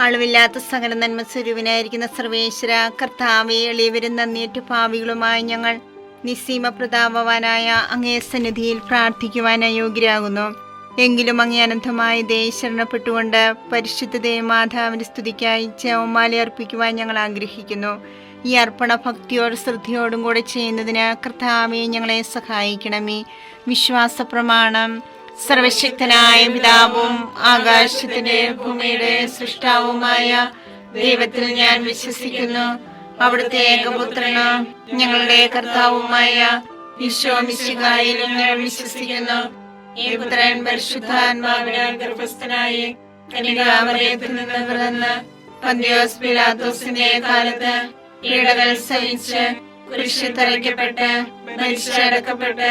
അളവില്ലാത്ത സകല നന്മ സ്വരൂപനായിരിക്കുന്ന സർവേശ്വര കർത്താവെ, എളിയവരും നന്ദിയേറ്റ പാപികളുമായ ഞങ്ങൾ നിസ്സീമ പ്രതാപവാനായ അങ്ങേ സന്നിധിയിൽ പ്രാർത്ഥിക്കുവാൻ അയോഗ്യരാകുന്നു. എങ്കിലും അങ്ങേ അനന്തമായ ദയ ശരണപ്പെട്ടുകൊണ്ട് പരിശുദ്ധ ദേവമാതാവിന്റെ സ്തുതിക്കായി ജപമാല അർപ്പിക്കുവാൻ ഞങ്ങൾ ആഗ്രഹിക്കുന്നു. ഈ അർപ്പണ ഭക്തിയോടും ശ്രദ്ധയോടും കൂടെ ചെയ്യുന്നതിന് കർത്താവെ ഞങ്ങളെ സഹായിക്കണമേ. വിശ്വാസ പ്രമാണം. സർവശക്തനായ പിതാവും ആകാശത്തിന്റെ ഭൂമിയുടെ സൃഷ്ടാവുമായ ദൈവത്തിൽ ഞാൻ വിശ്വസിക്കുന്നു. അവിടുത്തെ ഏകപുത്രന് ഞങ്ങളുടെ കർത്താവുമായ ഈശോ മിശിഹായിലും ഞാൻ വിശ്വസിക്കുന്നു. ഈ പുത്രൻ പരിശുദ്ധാത്മാവിനാൽ ഗർഭസ്ഥനായി കന്യകാമറിയത്തിൽ നിന്ന് പിറന്ന് പന്തിയോസ് പിലാത്തോസിന്റെ കാലത്ത് പീഡകൾ സഹിച്ച് കുരിശിൽ തറയ്ക്കപ്പെട്ട് മരിച്ചടക്കപ്പെട്ട്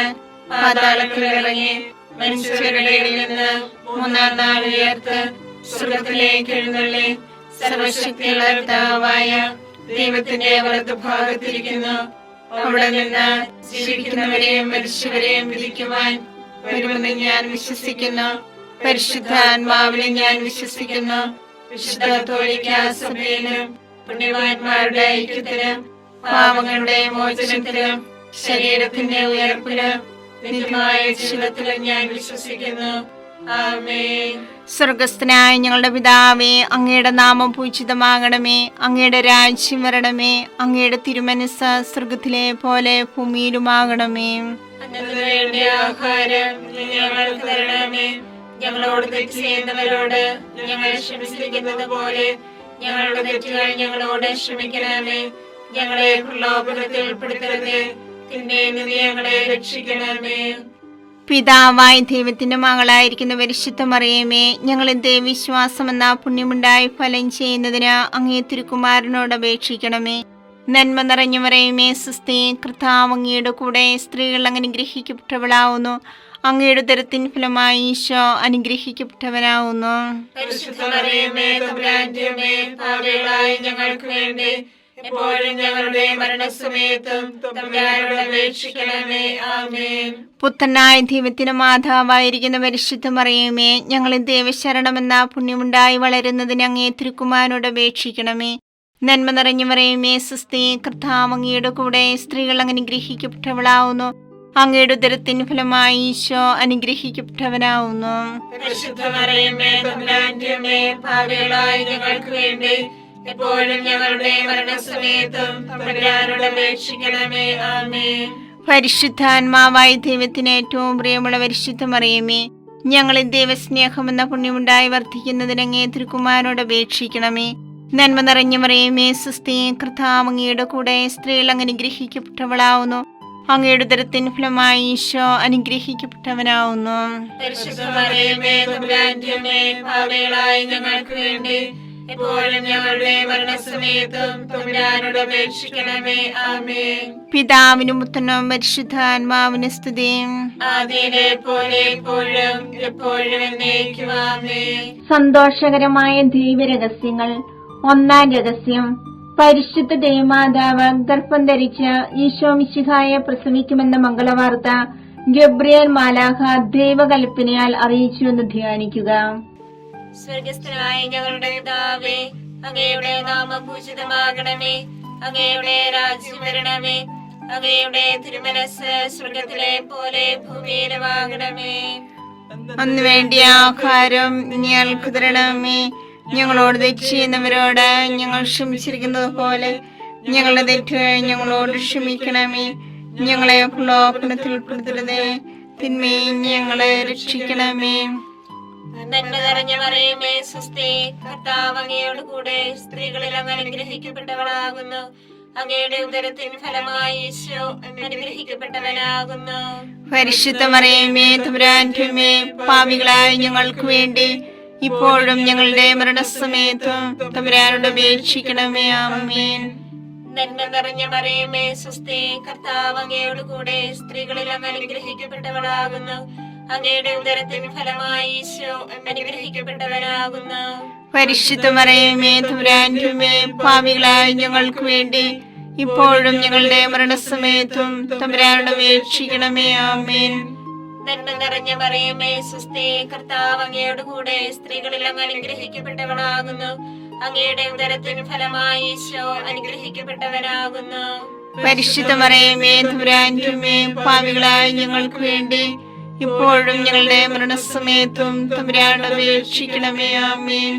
പാതാളത്തിൽ ഇറങ്ങി മനുഷ്യരുടെ ഇടയിൽ നിന്ന് മൂന്നാം നാൾ ഉയർത്ത് സ്വർഗ്ഗത്തിലേക്ക് എഴുന്നള്ളി സർവശക്തിയുള്ള പിതാവായ ദൈവത്തിന്റെ വലതുഭാഗത്തിരിക്കുന്നു. അവിടെ നിന്ന് ജീവിക്കുന്നവരെയും മരിച്ചവരെയും വിധിക്കുവാൻ വരുമെന്ന് ഞാൻ വിശ്വസിക്കുന്നു. പരിശുദ്ധാത്മാവിനെ ഞാൻ വിശ്വസിക്കുന്നു. വിശുദ്ധ കത്തോലിക്കാ സഭയിലും പുണ്യവാന്മാരുടെ ഐക്യത്തിലും പാപങ്ങളുടെ മോചനത്തിലും ശരീരത്തിന്റെ ഉയർപ്പിലും നിത്യമായ ജീവിതത്തിലും ഞാൻ വിശ്വസിക്കുന്നു. ആമേൻ. സ്വർഗസ്ഥനായ ഞങ്ങളുടെ പിതാവേ, അങ്ങയുടെ നാമം പൂജിതമാകണമേ. അങ്ങയുടെ രാജ്യം വരണമേ. അങ്ങയുടെ തിരുമനസ്സ് സ്വർഗത്തിലെ പോലെ ഭൂമിയിലുമാകണമേ. വേണ്ട ആഹാരം ഞങ്ങൾക്ക് തരണമേ. ഞങ്ങളോട് തെറ്റ് ചെയ്യുന്നവരോട് ഞങ്ങൾ ക്ഷമിച്ചിരിക്കുന്നത് പോലെ ഞങ്ങളുടെ തെറ്റുകൾ ഞങ്ങളോട് ക്ഷമിക്കണമേ. ഞങ്ങളെ പ്രലോഭനത്തിൽ ഉൾപ്പെടുത്തരുതേ, തിന്മയിൽ നിന്ന് ഞങ്ങളെ രക്ഷിക്കണമേ. പിതാവായ ദൈവത്തിന്റെ മകളായിരിക്കുന്ന പരിശുദ്ധ മറിയമേ, ഞങ്ങളിൽ ദൈവവിശ്വാസം എന്ന പുണ്യമുണ്ടായി ഫലം ചെയ്യുന്നതിന് അങ്ങേ തിരുക്കുമാരനോട് അപേക്ഷിക്കണമേ. നന്മ നിറഞ്ഞു മറിയമേ, സ്വസ്തി, കർത്താവ് അങ്ങയുടെ കൂടെ സ്ത്രീകൾ അനുഗ്രഹിക്കപ്പെട്ടവളാവുന്നു. അങ്ങയുടെ ഉദരത്തിൻ ഫലമായി ഈശോ അനുഗ്രഹിക്കപ്പെട്ടവനാവുന്നു. പരിശുദ്ധ മറിയമേ, തമ്പുരാന്റെ അമ്മേ, പാപികളായ ഞങ്ങൾക്ക് വേണ്ടി എപ്പോഴും ഞങ്ങളുടെ മരണസമയത്തും തമ്പുരാനോട് അപേക്ഷിക്കണമേ. ആമേൻ. പുത്രനായ ദൈവത്തിന്റെ മാതാവായിരിക്കുന്ന പരിശുദ്ധ മറിയമേ, ഞങ്ങളിൽ ദൈവശരണമെന്ന പുണ്യമുണ്ടായി വളരുന്നതിന് അങ്ങേ തിരുക്കുമാരനോട് അപേക്ഷിക്കണമേ. നന്മ നിറഞ്ഞു മറിയമേ, സ്വസ്തി, കർത്താവ് അങ്ങയുടെ കൂടെ സ്ത്രീകൾ അനുഗ്രഹിക്കപ്പെട്ടവളാവുന്നു. അങ്ങയുടെ ഉദരത്തിൻ ഫലമായി ഈശോ അനുഗ്രഹിക്കപ്പെട്ടവനാവുന്നു. പരിശുദ്ധ മറിയമേ, തമ്പുരാന്റെ അമ്മേ, പാപികളായ ഞങ്ങൾക്ക് വേണ്ടി എപ്പോഴും ഞങ്ങളുടെ മരണസമയത്തും തമ്പുരാനോട് അപേക്ഷിക്കണമേ. ആമേൻ. പരിശുദ്ധാത്മാവായ ദൈവത്തിന് ഏറ്റവും പ്രിയമുള്ള പരിശുദ്ധ മറിയമേ, ഞങ്ങളിൽ ദൈവസ്നേഹമെന്ന പുണ്യമുണ്ടായി വർദ്ധിക്കുന്നതിന് അങ്ങേ തിരുക്കുമാരനോട് അപേക്ഷിക്കണമേ. നന്മ നിറഞ്ഞ മറിയമേ, സ്വസ്തി, കർത്താവ് അങ്ങയുടെ കൂടെ സ്ത്രീകൾ അനുഗ്രഹിക്കപ്പെട്ടവളാവുന്നു. അങ്ങയുടെ ഉദരത്തിൻ ഫലമായി ഈശോ അനുഗ്രഹിക്കപ്പെട്ടവനാവുന്നു. പരിശുദ്ധ മറിയമേ, തമ്പുരാന്റെ അമ്മേ, പാപികളായ ഞങ്ങൾക്ക് വേണ്ടി എപ്പോഴും ഞങ്ങളുടെ മരണസമയത്തും തമ്പുരാനോട് അപേക്ഷിക്കണമേ. ആമേൻ. പിതാവിനും പുത്രനും പരിശുദ്ധാത്മാവിനും സ്തുതി. ആദിയിലെ പോലെ എപ്പോഴും എപ്പോഴും എന്നേക്കും. ആമേൻ. സന്തോഷകരമായ ദൈവരഹസ്യങ്ങൾ. ഒന്നാം രഹസ്യം, പരിശുദ്ധ ദേവമാതാവ് ഗർഭം ധരിച്ച് ഈശോ മിശിഹായെ പ്രസവിക്കുമെന്ന മംഗളവാർത്ത ഗബ്രിയേൽ മാലാഖ ദൈവകൽപ്പനയാൽ അറിയിച്ചു എന്ന് ധ്യാനിക്കുക. സ്വർഗസ്ഥനായ ഞങ്ങളുടെ പിതാവേ, അങ്ങയുടെ നാമം പൂജിതമാകണമേ. അങ്ങയുടെ രാജ്യം വരണമേ. അങ്ങയുടെ തിരുമനസ്സ് സ്വർഗത്തിലെ പോലെ ഭൂമിയിലുമാകണമേ. അന്ന് വേണ്ടിയ ആഹാരം ഞങ്ങൾക്ക് തരണമേ. ഞങ്ങളോട് തെറ്റ് ചെയ്യുന്നവരോട് ഞങ്ങൾ ക്ഷമിച്ചിരിക്കുന്നത് പോലെ ഞങ്ങളുടെ തെറ്റുകൾ ഞങ്ങളോട് ക്ഷമിക്കണമേ. ഞങ്ങളെ പ്രലോഭനത്തിൽ ഉൾപ്പെടുത്തരുതേ, തിന്മയിൽ ഞങ്ങളെ രക്ഷിക്കണമേ. നന്മ നിറഞ്ഞ മറിയമേ, സ്വസ്തി, കർത്താവ് അങ്ങയോട് കൂടെ സ്ത്രീകളിൽ അങ്ങ് അനുഗ്രഹിക്കപ്പെട്ടവളാകുന്നു. അങ്ങയുടെ ഉദരത്തിൻ ഫലമായി ഈശോ അനുഗ്രഹിക്കപ്പെട്ടവനാകുന്നു. പരിശുദ്ധ മറിയമേ, തമ്പുരാന്റെ അമ്മേ, പാപികളായ ഞങ്ങൾക്ക് വേണ്ടി ഇപ്പോഴും ഞങ്ങളുടെ മരണസമയത്തും തമ്പുരാനോട് അപേക്ഷിക്കണമേ. ആമേൻ. നന്മ നിറഞ്ഞ മറിയമേ, സ്വസ്തി, കർത്താവ് അങ്ങയോട് കൂടെ സ്ത്രീകളിൽ അങ്ങ് അനുഗ്രഹിക്കപ്പെട്ടവളാകുന്നു. അങ്ങയുടെ ഉദരത്തിൻ ഫലമായി ഈശോ അനുഗ്രഹിക്കപ്പെട്ടവനാകുന്നു. പരിശുദ്ധ മറിയമേ, തമ്പുരാന്റെ അമ്മേ, പാപികളായ ഞങ്ങൾക്ക് വേണ്ടി ഇപ്പോഴും ഞങ്ങളുടെ മരണസമയത്തും തമ്പുരാനോട് അപേക്ഷിക്കണമേ. ആമേൻ. നന്മ നിറഞ്ഞ മറിയമേ, സ്വസ്തി, കർത്താവ് അങ്ങയോട് കൂടെ സ്ത്രീകളിൽ അങ്ങ് അനുഗ്രഹിക്കപ്പെട്ടവളാകുന്നു. അങ്ങയുടെ ഉദരത്തിൻ ഫലമായി ഈശോ അനുഗ്രഹിക്കപ്പെട്ടവനാകുന്നു. പരിശുദ്ധ മറിയമേ തമ്പുരാന്റെ അമ്മേ, പാപികളായ ഞങ്ങൾക്ക് വേണ്ടി ഇപ്പോഴും ഞങ്ങളുടെ മരണസമയത്തും തമ്പുരാനോട് അപേക്ഷിക്കണമേ. ആമേൻ.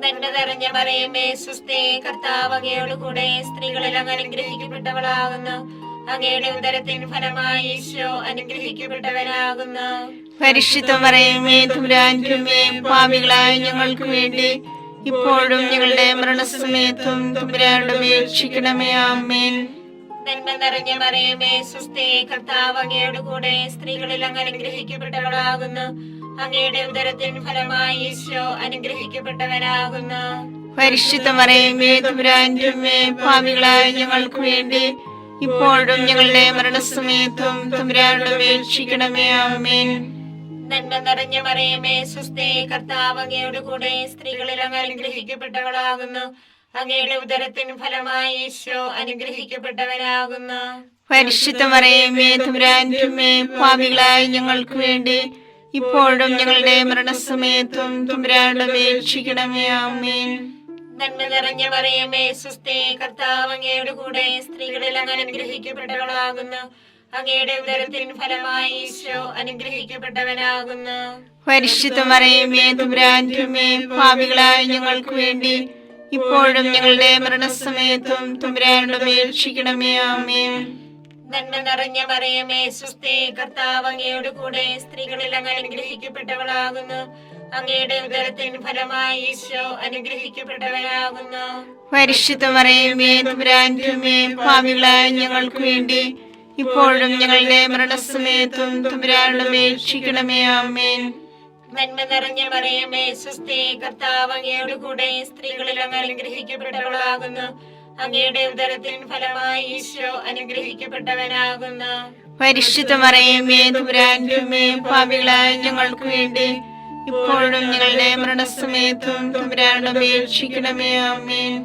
നന്മ നിറഞ്ഞ മറിയമേ സുസ്ഥി, കർത്താവ് അങ്ങയോട് കൂടെ സ്ത്രീകളിൽ അങ്ങ് അനുഗ്രഹിക്കപ്പെട്ടവളാകുന്നു. അങ്ങയുടെ ഉദരത്തിൻ ഫലമായി ഈശോ അനുഗ്രഹിക്കപ്പെട്ടവനാകുന്നു. പരിശുദ്ധ മറിയമേ തമ്പുരാന്റെ അമ്മേ, പാപികളായ ഞങ്ങൾക്ക് വേണ്ടി ഇപ്പോഴും ഞങ്ങളുടെ മരണസമയത്തും തമ്പുരാനോട് അപേക്ഷിക്കണമേ. ആമേൻ. നന്മ നിറഞ്ഞ മറിയമേ സുസ്ഥി, കർത്താവ് അങ്ങയോട് കൂടെ സ്ത്രീകളിൽ അങ്ങ് അനുഗ്രഹിക്കപ്പെട്ടവളാകുന്നു. അങ്ങയുടെ ഉദരത്തിൻ ഫലമായി ഈശോ അനുഗ്രഹിക്കപ്പെട്ടവനാകുന്നു. പരിശുദ്ധ മറിയമേ തമ്പുരാന്റെ അമ്മേ, പാപികളായ ഞങ്ങൾക്ക് വേണ്ടി ഇപ്പോഴും ഞങ്ങളുടെ മരണസമയത്തും തമ്പുരാനോട് അപേക്ഷിക്കണമേ. ആമേൻ. നന്മ നിറഞ്ഞ മറിയമേ സുസ്ഥി, കർത്താവ് അങ്ങയോട് കൂടെ സ്ത്രീകളിൽ അങ്ങ് അനുഗ്രഹിക്കപ്പെട്ടവളാകുന്നു. അങ്ങയുടെ ഉദരത്തിൻ ഫലമായി ഈശോ അനുഗ്രഹിക്കപ്പെട്ടവനാകുന്നു. പരിശുദ്ധ മറിയമേ തമ്പുരാന്റെ അമ്മേ, പാപികളായ ഞങ്ങൾക്ക് വേണ്ടി ഇപ്പോഴും ഞങ്ങളുടെ മരണസമയത്തും തമ്പുരാനോട് അപേക്ഷിക്കണമേ. ആമേൻ. നന്മ നിറഞ്ഞ മറിയമേ സുസ്ഥി, കർത്താവ് അങ്ങയോട് കൂടെ സ്ത്രീകളിൽ അങ്ങ് അനുഗ്രഹിക്കപ്പെട്ടവളാകുന്നു. അങ്ങയുടെ ഉദരത്തിൻ ഫലമായി ഈശോ അനുഗ്രഹിക്കപ്പെട്ടവനാകുന്നു. പരിശുദ്ധ മറിയമേ തമ്പുരാന്റെ അമ്മേ, പാപികളായ ഞങ്ങൾക്ക് വേണ്ടി ഇപ്പോഴും ഞങ്ങളുടെ മരണസമയത്തും തമ്പുരാനോട് അപേക്ഷിക്കണമേ. ആമേൻ. നന്മ നിറഞ്ഞ മറിയമേ സുസ്ഥി, കർത്താവ് അങ്ങയോട് കൂടെ സ്ത്രീകളിൽ അങ്ങ് അനുഗ്രഹിക്കപ്പെട്ടവളാകുന്നു. അങ്ങയുടെ ഉദരത്തിൻ ഫലമായി ഈശോ അനുഗ്രഹിക്കപ്പെട്ടവനാകുന്നു. പരിശുദ്ധ മറിയമേ തമ്പുരാന്റെ അമ്മേ, പാപികളായ ഞങ്ങൾക്ക് വേണ്ടി ഇപ്പോഴും ഞങ്ങളുടെ മരണസമയത്തും തമ്പുരാനോട് അപേക്ഷിക്കണമേ. ആമേൻ. നന്മ നിറഞ്ഞ മറിയമേ സുസ്ഥി, കർത്താവ് അങ്ങയോട് കൂടെ സ്ത്രീകളിൽ അങ്ങ് അനുഗ്രഹിക്കപ്പെട്ടവളാകുന്നു. അങ്ങയുടെ ഉദരത്തിൻ ഫലമായി ഈശോ അനുഗ്രഹിക്കപ്പെട്ടവനാകുന്നു. പരിശുദ്ധ മറിയമേ തമ്പുരാന്റെ അമ്മേ, പാപികളായ ഞങ്ങൾക്ക് വേണ്ടി ഇപ്പോഴും ഞങ്ങളുടെ മരണസമയത്തും തമ്പുരാനോട് അപേക്ഷിക്കണമേ. ആമേൻ.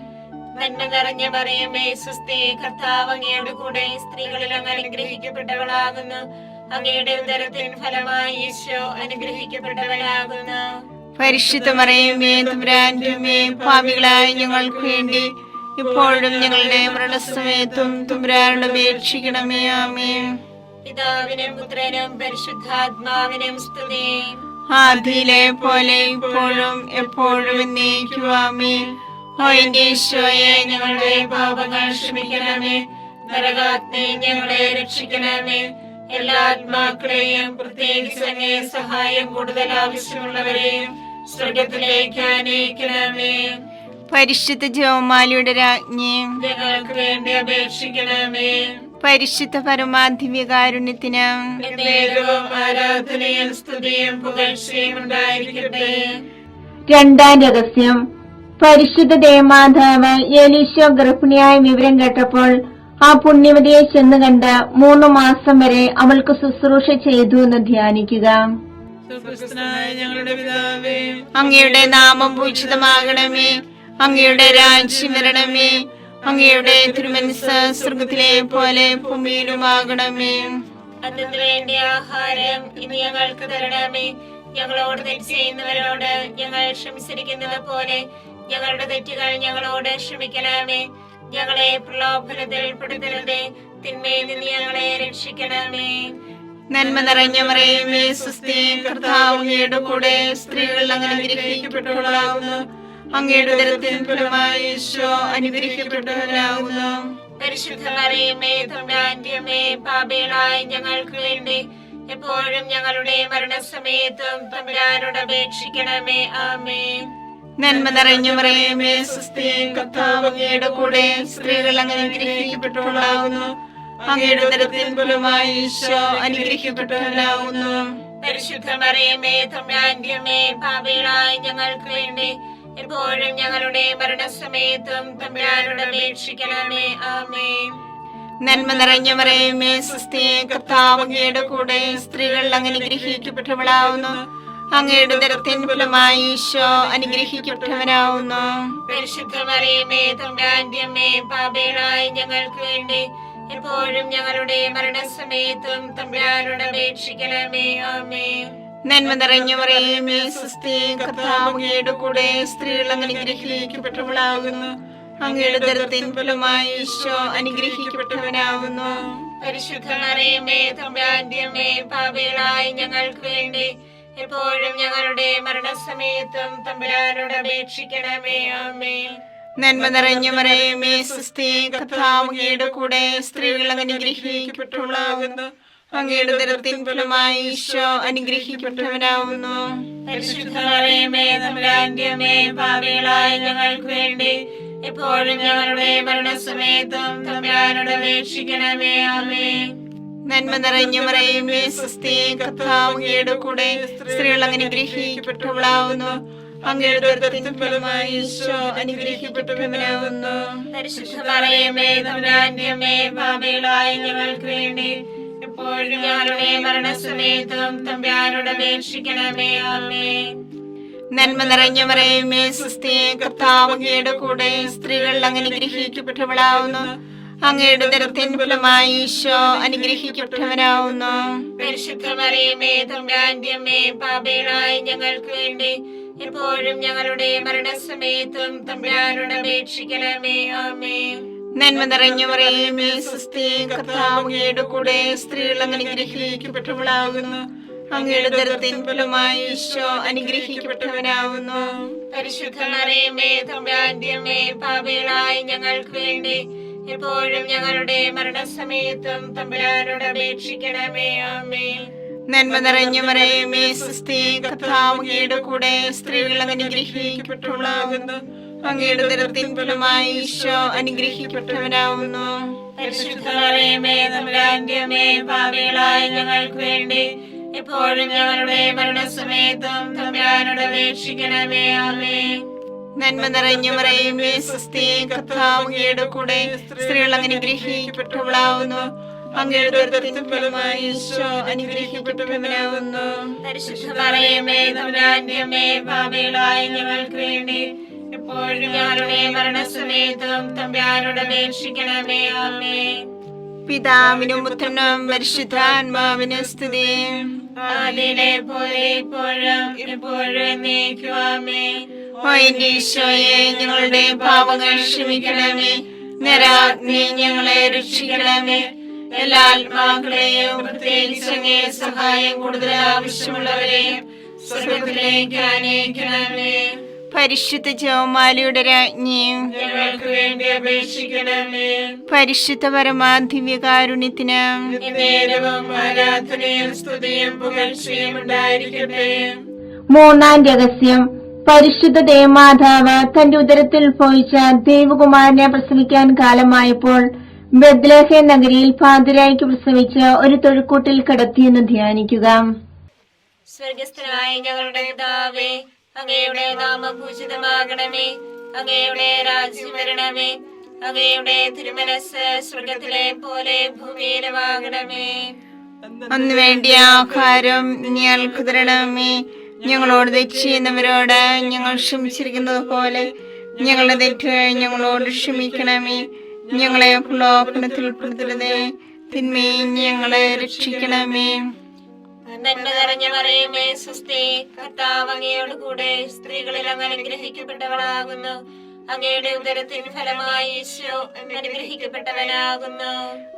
നന്മ നിറഞ്ഞ മറിയമേ സുസ്ഥി, കർത്താവ് അങ്ങയോട് കൂടെ സ്ത്രീകളിൽ അങ്ങ് അനുഗ്രഹിക്കപ്പെട്ടവളാകുന്നു. അങ്ങയുടെ ഉദരത്തിൻ ഫലമായി ഈശോ അനുഗ്രഹിക്കപ്പെട്ടവനാകുന്നു. പരിശുദ്ധ മറിയമേ തമ്പുരാന്റെ അമ്മേ, പാപികളായ ഞങ്ങൾക്ക് വേണ്ടി ഇപ്പോഴും ഞങ്ങളുടെ മരണസമയത്തും തമ്പുരാനോട് അപേക്ഷിക്കണമേ. ആമേൻ. പിതാവിനും പുത്രനും പരിശുദ്ധാത്മാവിനും സ്തുതി. ആദിയിലെ പോലെ ഇപ്പോഴും എപ്പോഴും എന്നേക്കും. ആമേൻ. ഓ എന്റെ ഈശോയെ, ഞങ്ങളുടെ പാപങ്ങൾ ക്ഷമിക്കണമേ. നരകാഗ്നി ഞങ്ങളെ രക്ഷിക്കണമേ. എല്ലാ ആത്മാക്കളെയും പ്രത്യേകിച്ച് അങ്ങേ സഹായം കൂടുതൽ ആവശ്യമുള്ളവരെയും സ്വർഗത്തിലേക്ക് ആനയിക്കണമേ. പരിശുദ്ധ ജപമാലയുടെ രാജ്ഞി, ഞങ്ങൾക്ക് വേണ്ടി അപേക്ഷിക്കണമേ. പരിശുദ്ധ പരമാധിവ്യകാരുണ്യത്തിന് എന്നേരവും ആരാധനയും സ്തുതിയും പുകഴ്ചയും ഉണ്ടായിരിക്കട്ടെ. രണ്ടാം രഹസ്യം. പരിശുദ്ധ ദേവമാതാവ് എലീശോ ഗർഭിണിയായ വിവരം കേട്ടപ്പോൾ ആ പുണ്യവതിയെ ചെന്ന് കണ്ട് 3 മാസം വരെ അവൾക്ക് ശുശ്രൂഷ ചെയ്തു എന്ന് ധ്യാനിക്കുക. ഞങ്ങളുടെ പിതാവേ, അങ്ങയുടെ നാമം പൂജിതമാകണമേ. അങ്ങയുടെ രാജ്യം വരണമേ. അങ്ങയുടെ തിരുമനസ്സ് സ്വർഗത്തിലെ പോലെ ഭൂമിയിലുമാകണമേ. അതിനു വേണ്ടി ആഹാരം ഇനി ഞങ്ങൾക്ക് തരണമേ. ഞങ്ങളോട് തെറ്റ് ചെയ്യുന്നവരോട് ഞങ്ങൾ ക്ഷമിച്ചിരിക്കുന്നത് പോലെ ഞങ്ങളുടെ തെറ്റുകൾ ഞങ്ങളോട് ക്ഷമിക്കണമേ. ഞങ്ങളെ പ്രലോഭനത്തിൽ പെടുത്തരുതേ, തിന്മയിൽ നിന്ന് ഞങ്ങളെ രക്ഷിക്കണമേ. നന്മ നിറഞ്ഞ മറിയമേ സുസ്ഥി, കർത്താവ് അങ്ങയുടെ കൂടെ സ്ത്രീകൾ അങ്ങ് അനുഗ്രഹിക്കപ്പെട്ടവളാകുന്നു. അങ്ങയുടെ ഉദരത്തിൻ ഫലമായി ഈശോ അനുഗ്രഹിക്കപ്പെട്ടവനാകുന്നു. പരിശുദ്ധ മറിയമേ തമ്പുരാന്റെ അമ്മേ, പാപികളായ ഞങ്ങൾക്ക് വേണ്ടി എപ്പോഴും ഞങ്ങളുടെ മരണസമയത്തും തമ്പുരാനോട് അപേക്ഷിക്കണമേ. ആമേൻ. നന്മ നിറഞ്ഞ മറിയമേ സുസ്ഥി, കർത്താവ് അങ്ങയുടെ കൂടെ സ്ത്രീകൾ അങ്ങ് അനുഗ്രഹിക്കപ്പെട്ടവളാകുന്നു. അങ്ങയുടെ ഉദരത്തിൻ ഫലമായി ഈശോ അനുഗ്രഹിക്കപ്പെട്ടവനാകുന്നു. പരിശുദ്ധ മറിയമേ തമ്പുരാന്റെ അമ്മേ, പാപികളായ ഞങ്ങൾക്ക് വേണ്ടി എപ്പോഴും ഞങ്ങളുടെ മരണസമയത്തും തമ്പുരാനോട് അപേക്ഷിക്കണമേ. ആമേൻ. നന്മ നിറഞ്ഞ മറിയമേ സുസ്ഥി, കർത്താവ് അങ്ങയുടെ കൂടെ സ്ത്രീകൾ അങ്ങ് അനുഗ്രഹിക്കപ്പെട്ടവളാകുന്നു. അങ്ങയുടെ ഉദരത്തിൻ ഫലമായി ഈശോ അനുഗ്രഹിക്കപ്പെട്ടവനാകുന്നു. പരിശുദ്ധ മറിയമേ തമ്പുരാന്റെ അമ്മേ, പാപികളായ ഞങ്ങൾക്ക് വേണ്ടി എപ്പോഴും ഞങ്ങളുടെ മരണസമയത്തും തമ്പുരാനോട് അപേക്ഷിക്കണമേ. ആമേൻ. നന്മ നിറഞ്ഞ മറിയമേ സ്വസ്തി, കർത്താവ് അങ്ങയുടെ കൂടെ, സ്ത്രീകൾ അങ്ങ് അനുഗ്രഹിക്കപ്പെട്ടവളാകുന്നു. അങ്ങയുടെ ഉദരത്തിൻ ഫലമായി ഈശോ അനുഗ്രഹിക്കപ്പെട്ടവനാകുന്നു. പരിശുദ്ധ മറിയമേ തമ്പുരാന്റെ അമ്മേ, പാപികളായ ഞങ്ങൾക്ക് വേണ്ടി എപ്പോഴും ഞങ്ങളുടെ മരണസമയത്തും തമ്പുരാനോട് അപേക്ഷിക്കണമേ. ആമേൻ. നന്മ നിറഞ്ഞ മറിയമേ സ്വസ്തി, കർത്താവ് അങ്ങയുടെ കൂടെ, സ്ത്രീകൾ അങ്ങ് അനുഗ്രഹിക്കപ്പെട്ടവളാകുന്നു. അങ്ങയുടെ ഉദരത്തിൻ ഫലമായി ഈശോ അനുഗ്രഹിക്കപ്പെട്ടവനാകുന്നു. പരിശുദ്ധ മറിയമേ തമ്പുരാന്റെ അമ്മേ, പാപികളായ ഞങ്ങൾക്ക് വേണ്ടി എപ്പോഴും ഞങ്ങളുടെ മരണസമയത്തും തമ്പുരാനോട് അപേക്ഷിക്കണമേ. ആമേൻ. നന്മ നിറഞ്ഞ മറിയമേ സ്വസ്തി, കർത്താവ് അങ്ങയുടെ കൂടെ, സ്ത്രീകൾ അങ്ങ് അനുഗ്രഹിക്കപ്പെട്ടവളാകുന്നു. അങ്ങയുടെ ഉദരത്തിൻ ഫലമായി ഈശോ അനുഗ്രഹിക്കപ്പെട്ടവനാകുന്നു. പരിശുദ്ധ മറിയമേ തമ്പുരാന്റെ അമ്മേ, പാപികളായ ഞങ്ങൾക്ക് വേണ്ടി എപ്പോഴും ഞങ്ങളുടെ മരണസമയത്തും തമ്പുരാനോട് അപേക്ഷിക്കണമേ. ആമേൻ. നന്മ നിറഞ്ഞ മറിയമേ സ്വസ്തി, കർത്താവ് അങ്ങയുടെ കൂടെ, സ്ത്രീകൾ അങ്ങ് അനുഗ്രഹിക്കപ്പെട്ടവളാകുന്നു. അങ്ങയുടെ ഉദരത്തിൻ ഫലമായി ഈശോ അനുഗ്രഹിക്കപ്പെട്ടവനാകുന്നു. പരിശുദ്ധ മറിയമേ തമ്പുരാന്റെ അമ്മേ, പാപികളായ ഞങ്ങൾക്ക് വേണ്ടി എപ്പോഴും ഞങ്ങളുടെ മരണസമയത്തും തമ്പുരാനോട് അപേക്ഷിക്കണമേ. ആമേൻ. നന്മ നിറഞ്ഞ മറിയമേ സ്വസ്തി, കർത്താവ് അങ്ങയുടെ കൂടെ, സ്ത്രീകൾ അങ്ങ് അനുഗ്രഹിക്കപ്പെട്ടവളാകുന്നു. അങ്ങയുടെ ഉദരത്തിൻ ഫലമായി ഈശോ അനുഗ്രഹിക്കപ്പെട്ടവനാകുന്നു. പരിശുദ്ധ മറിയമേ തമ്പുരാന്റെ അമ്മേ, പാപികളായ ഞങ്ങൾക്ക് വേണ്ടി എപ്പോഴും ഞങ്ങളുടെ മരണസമയത്തും തമ്പുരാനോട് അപേക്ഷിക്കണമേ. ആമേൻ. നന്മ നിറഞ്ഞ മറിയമേ സ്വസ്തി, കർത്താവ് അങ്ങയുടെ കൂടെ, സ്ത്രീകൾ അങ്ങ് അനുഗ്രഹിക്കപ്പെട്ടവളാകുന്നു. അങ്ങയുടെ ഉദരത്തിൻ ഫലമായി ഈശോ അനുഗ്രഹിക്കപ്പെട്ടവനാകുന്നു. പരിശുദ്ധ മറിയമേ തമ്പുരാന്റെ അമ്മേ, പാപികളായ ഞങ്ങൾക്ക് വേണ്ടി എപ്പോഴും ഞങ്ങളുടെ മരണസമയത്തും തമ്പുരാനോട് അപേക്ഷിക്കണമേ. ആമേൻ. നന്മ നിറഞ്ഞ മറിയമേ സ്വസ്തി, കർത്താവ് അങ്ങയുടെ കൂടെ, സ്ത്രീകൾ അങ്ങ് അനുഗ്രഹിക്കപ്പെട്ടവളാകുന്നു. അങ്ങയുടെ ഉദരത്തിൻ ഫലമായി ഈശോ അനുഗ്രഹിക്കപ്പെട്ടവനാകുന്നു. പരിശുദ്ധ മറിയമേ തമ്പുരാന്റെ അമ്മേ, പാപികളായ ഞങ്ങൾക്ക് വേണ്ടി എപ്പോഴും ഞങ്ങളുടെ മരണസമയത്തും തമ്പുരാനോട് അപേക്ഷിക്കണമേ. ആമേൻ. പിതാവിനും പുത്രനും പരിശുദ്ധാത്മാവിനും സ്തുതി. ആദിയിലെ പോലെ ഇപ്പോഴും എപ്പോഴും എന്നേക്കും. ആമേൻ. ഓ എന്റെ ഈശോയെ, ഞങ്ങളുടെ പാപങ്ങൾ ക്ഷമിക്കണമേ. നരാഗ്നി ഞങ്ങളെ രക്ഷിക്കണമേ. എല്ലാ ആത്മാക്കളെയും, പ്രത്യേകിച്ച് അങ്ങേ സഹായം കൂടുതൽ ആവശ്യമുള്ളവരെയും സ്വർഗ്ഗത്തിലേക്ക് ആനയിക്കണമേ. പരിശുദ്ധ ജപമാലയുടെ രാജ്ഞിയും ഞങ്ങൾക്ക് വേണ്ടി അപേക്ഷിക്കണമേ. പരിശുദ്ധ പരമാധിവ്യകാരുണ്യത്തിന് നേരവും ആരാധനയും സ്തുതിയും പുകഴ്ചയും ഉണ്ടായിരിക്കട്ടെ. മൂന്നാം രഹസ്യം. പരിശുദ്ധ ദേവമാതാവ് തന്റെ ഉദരത്തിൽ പോയിച്ച ദേവകുമാരനെ പ്രസവിക്കാൻ കാലമായപ്പോൾ ബെത്ലഹേം നഗരിയിൽ പാതിരായ്ക്ക് പ്രസവിച്ച് ഒരു തൊഴുക്കൂട്ടിൽ കിടത്തിയെന്ന് ധ്യാനിക്കുക. സ്വർഗസ്ഥനായ ഞങ്ങളുടെ പിതാവേ, അങ്ങയുടെ നാമം പൂജിതമാകണമേ. അങ്ങയുടെ രാജ്യം വരണമേ. അങ്ങയുടെ തിരുമനസ് സ്വർഗത്തിലെ പോലെ ഭൂമിയിലുമാകണമേ. അന്ന് വേണ്ടിയ ആഹാരം ഞങ്ങൾക്ക് തരണമേ. ഞങ്ങളോട് തെറ്റ് ചെയ്യുന്നവരോട് ഞങ്ങൾ ക്ഷമിച്ചിരിക്കുന്നത് പോലെ ഞങ്ങളുടെ തെറ്റുകൾ ഞങ്ങളോട് ക്ഷമിക്കണമേ. ഞങ്ങളെ പ്രലോഭനത്തിൽ ഉൾപ്പെടുത്തരുതേ, തിന്മയെ ഞങ്ങളെ രക്ഷിക്കണമേ. നന്മ നിറഞ്ഞ മറിയമേ സ്വസ്തി, കർത്താവ് അങ്ങയോട് കൂടെ, സ്ത്രീകളിൽ അങ്ങ് അനുഗ്രഹിക്കപ്പെട്ടവളാകുന്നു. അങ്ങയുടെ ഉദരത്തിൻ ഫലമായി ഈശോ അനുഗ്രഹിക്കപ്പെട്ടവനാകുന്നു.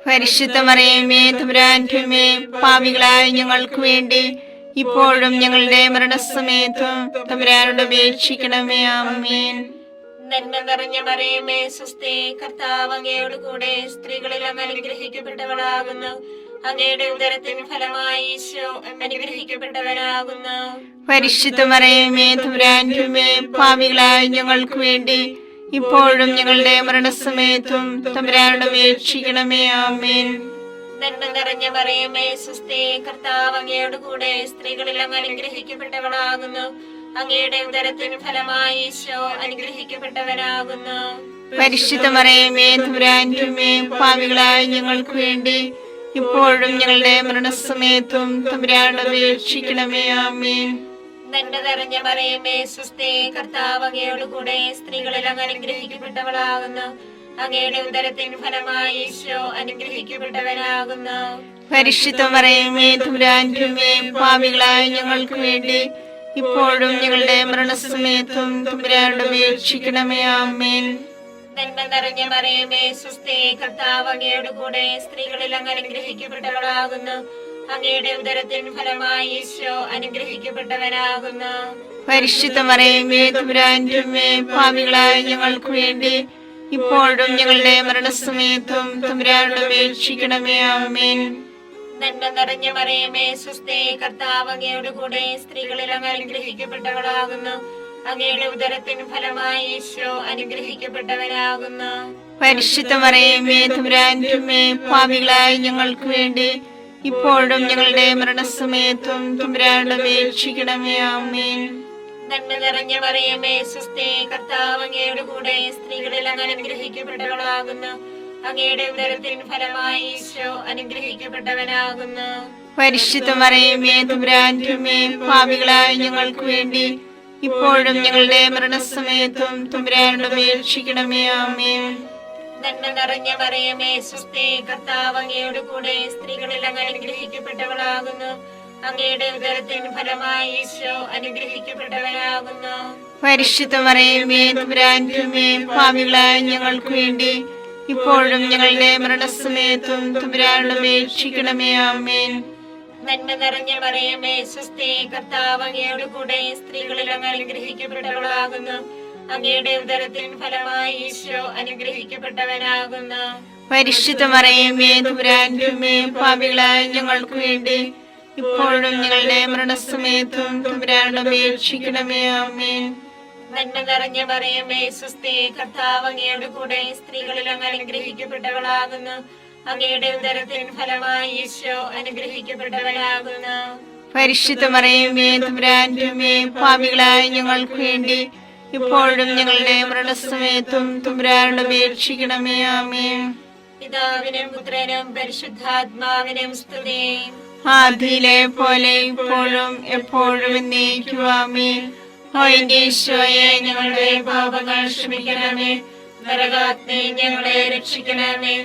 പരിശുദ്ധ മറിയമേ തമ്പുരാന്റെ അമ്മേ, പാപികളായ ഞങ്ങൾക്ക് വേണ്ടി ഇപ്പോഴും ഞങ്ങളുടെ മരണസമയത്തും തമ്പുരാനോട് അപേക്ഷിക്കണമേ. ആമേൻ. നന്മ നിറഞ്ഞ മറിയമേ സ്വസ്തി, കർത്താവ് അങ്ങയോട് കൂടെ, സ്ത്രീകളിൽ അങ്ങ് അനുഗ്രഹിക്കപ്പെട്ടവളാകുന്നു. അങ്ങയുടെ ഉദരത്തിൻ ഫലമായി ഈശോ അനുഗ്രഹിക്കപ്പെട്ടവനാകുന്നു. പരിശുദ്ധ മറിയമേ തമ്പുരാന്റെ അമ്മേ, പാപികളായ ഞങ്ങൾക്ക് വേണ്ടി ഇപ്പോഴും ഞങ്ങളുടെ മരണസമയത്തും തമ്പുരാനോട് അപേക്ഷിക്കണമേ. ആമേൻ. നന്മ നിറഞ്ഞ മറിയമേ സ്വസ്തി, കർത്താവ് അങ്ങയോട് കൂടെ, സ്ത്രീകളിൽ അങ്ങ് അനുഗ്രഹിക്കപ്പെട്ടവളാകുന്നു. അങ്ങയുടെ ഉദരത്തിൻ ഫലമായി ഈശോ അനുഗ്രഹിക്കപ്പെട്ടവനാകുന്നു. പരിശുദ്ധ മറിയമേ തമ്പുരാന്റെ അമ്മേ, പാപികളായ ഞങ്ങൾക്ക് വേണ്ടി ഇപ്പോഴും ഞങ്ങളുടെ മരണസമയത്തും തമ്പുരാനോട് അപേക്ഷിക്കണമേ. ആമേൻ. നന്മ നിറഞ്ഞ മറിയമേ സ്വസ്തി, കർത്താവ് അങ്ങയോട് കൂടെ, സ്ത്രീകളിൽ അങ്ങ് അനുഗ്രഹിക്കപ്പെട്ടവളാകുന്നു. അങ്ങയുടെ ഉദരത്തിൻ ഫലമായി ഈശോ അനുഗ്രഹിക്കപ്പെട്ടവനാകുന്നു. പരിശുദ്ധ മറിയമേ തമ്പുരാന്റെ അമ്മേ, പാപികളായ ഞങ്ങൾക്ക് വേണ്ടി ഇപ്പോഴും ഞങ്ങളുടെ മരണസമയത്തും തമ്പുരാനോട് അപേക്ഷിക്കണമേ. ആമേൻ. നന്മ നിറഞ്ഞ മറിയമേ സ്വസ്തി, കർത്താവ് അങ്ങയുടെ കൂടെ സ്ത്രീകളിൽ അങ്ങ് അനുഗ്രഹിക്കപ്പെട്ടവളാകുന്നു. അങ്ങയുടെ ഉദരത്തിൻ ഫലമായി ഈശോ അനുഗ്രഹിക്കപ്പെട്ടവനാകുന്നു. പരിശുദ്ധ മറിയമേ തമ്പുരാന്റെ അമ്മേ, പാപികളായ ഞങ്ങൾക്ക് വേണ്ടി ഇപ്പോഴും ഞങ്ങളുടെ മരണസമയത്തും തമ്പുരാനോട് അപേക്ഷിക്കണമേ. ആമേൻ. നന്മ നിറഞ്ഞ മറിയമേ സ്വസ്തി, കർത്താവ് അങ്ങയുടെ കൂടെ സ്ത്രീകളിൽ അങ്ങ് അനുഗ്രഹിക്കപ്പെട്ടവളാകുന്നു. അങ്ങയുടെ ഉദരത്തിൻ ഫലമായി ഈശോ അനുഗ്രഹിക്കപ്പെട്ടവനാകുന്നു. പരിശുദ്ധ മറിയമേ തമ്പുരാന്റെ അമ്മേ, പാപികളായ ഞങ്ങൾക്ക് വേണ്ടി ഇപ്പോഴും ഞങ്ങളുടെ മരണസമയത്തും തമ്പുരാനോട് അപേക്ഷിക്കണമേ. ആമേൻ. നന്മ നിറഞ്ഞ മറിയമേ സ്വസ്തി, കർത്താവ് അങ്ങയുടെ കൂടെ സ്ത്രീകളിൽ അങ്ങ് അനുഗ്രഹിക്കപ്പെട്ടവളാകുന്നു. അങ്ങയുടെ ഉദരത്തിൻ ഫലമായി ഈശോ അനുഗ്രഹിക്കപ്പെട്ടവനാകുന്നു. പരിശുദ്ധ മറിയമേ തമ്പുരാന്റെ അമ്മേ, പാപികളായ ഞങ്ങൾക്ക് വേണ്ടി ഇപ്പോഴും ഞങ്ങളുടെ മരണസമയത്തും തമ്പുരാനോട് അപേക്ഷിക്കണമേ. ആമേൻ. നന്മ നിറഞ്ഞ മറിയമേ സ്വസ്തി, കർത്താവ് അങ്ങയുടെ കൂടെ സ്ത്രീകളിൽ അങ്ങ് അനുഗ്രഹിക്കപ്പെട്ടവളാകുന്നു. അങ്ങയുടെ ഉദരത്തിൻ ഫലമായി ഈശോ അനുഗ്രഹിക്കപ്പെട്ടവനാകുന്നു. പരിശുദ്ധ മറിയമേ തമ്പുരാന്റെ അമ്മേ, പാപികളായ ഞങ്ങൾക്ക് വേണ്ടി ഇപ്പോഴും ഞങ്ങളുടെ മരണസമയത്തും തമ്പുരാനോട് അപേക്ഷിക്കണമേ. ആമേൻ. നന്മ നിറഞ്ഞ മറിയമേ സ്വസ്തി, കർത്താവ് അങ്ങയുടെ കൂടെ സ്ത്രീകളിൽ അങ്ങ് അനുഗ്രഹിക്കപ്പെട്ടവളാകുന്നു. അങ്ങയുടെ ഉദരത്തിൻ ഫലമായി ഈശോ അനുഗ്രഹിക്കപ്പെട്ടവനാകുന്നു. പരിശുദ്ധ മറിയമേ തമ്പുരാന്റെ അമ്മേ, പാപികളായ ഞങ്ങൾക്ക് വേണ്ടി ഇപ്പോഴും ഞങ്ങളുടെ മരണസമയത്തും തമ്പുരാനോട് അപേക്ഷിക്കണമേ. ആമേൻ. നന്മ നിറഞ്ഞ മറിയമേ സ്വസ്തി, കർത്താവ് അങ്ങയുടെ കൂടെ സ്ത്രീകളിൽ അങ്ങ് അനുഗ്രഹിക്കപ്പെട്ടവളാകുന്നു. അങ്ങയുടെ ഉദരത്തിൻ ഫലമായി ഈശോ അനുഗ്രഹിക്കപ്പെട്ടവനാകുന്നു. പരിശുദ്ധ മറിയമേ തമ്പുരാന്റെ അമ്മേ, പാപികളായ ഞങ്ങൾക്ക് വേണ്ടി ഇപ്പോഴും ഞങ്ങളുടെ മരണസമയത്തും തമ്പുരാനോട് അപേക്ഷിക്കണമേ. ആമേൻ. പിതാവിനും പുത്രനും പരിശുദ്ധാത്മാവിനും സ്തുതി. ആദിയിലെ പോലെ ഇപ്പോഴും എപ്പോഴും എന്നേക്കും. ആമേൻ. ഓ എന്റെ ഈശോയെ, ഞങ്ങളുടെ പാപങ്ങൾ ക്ഷമിക്കണമേ. നരകാഗ്നി ഞങ്ങളെ രക്ഷിക്കണമേ.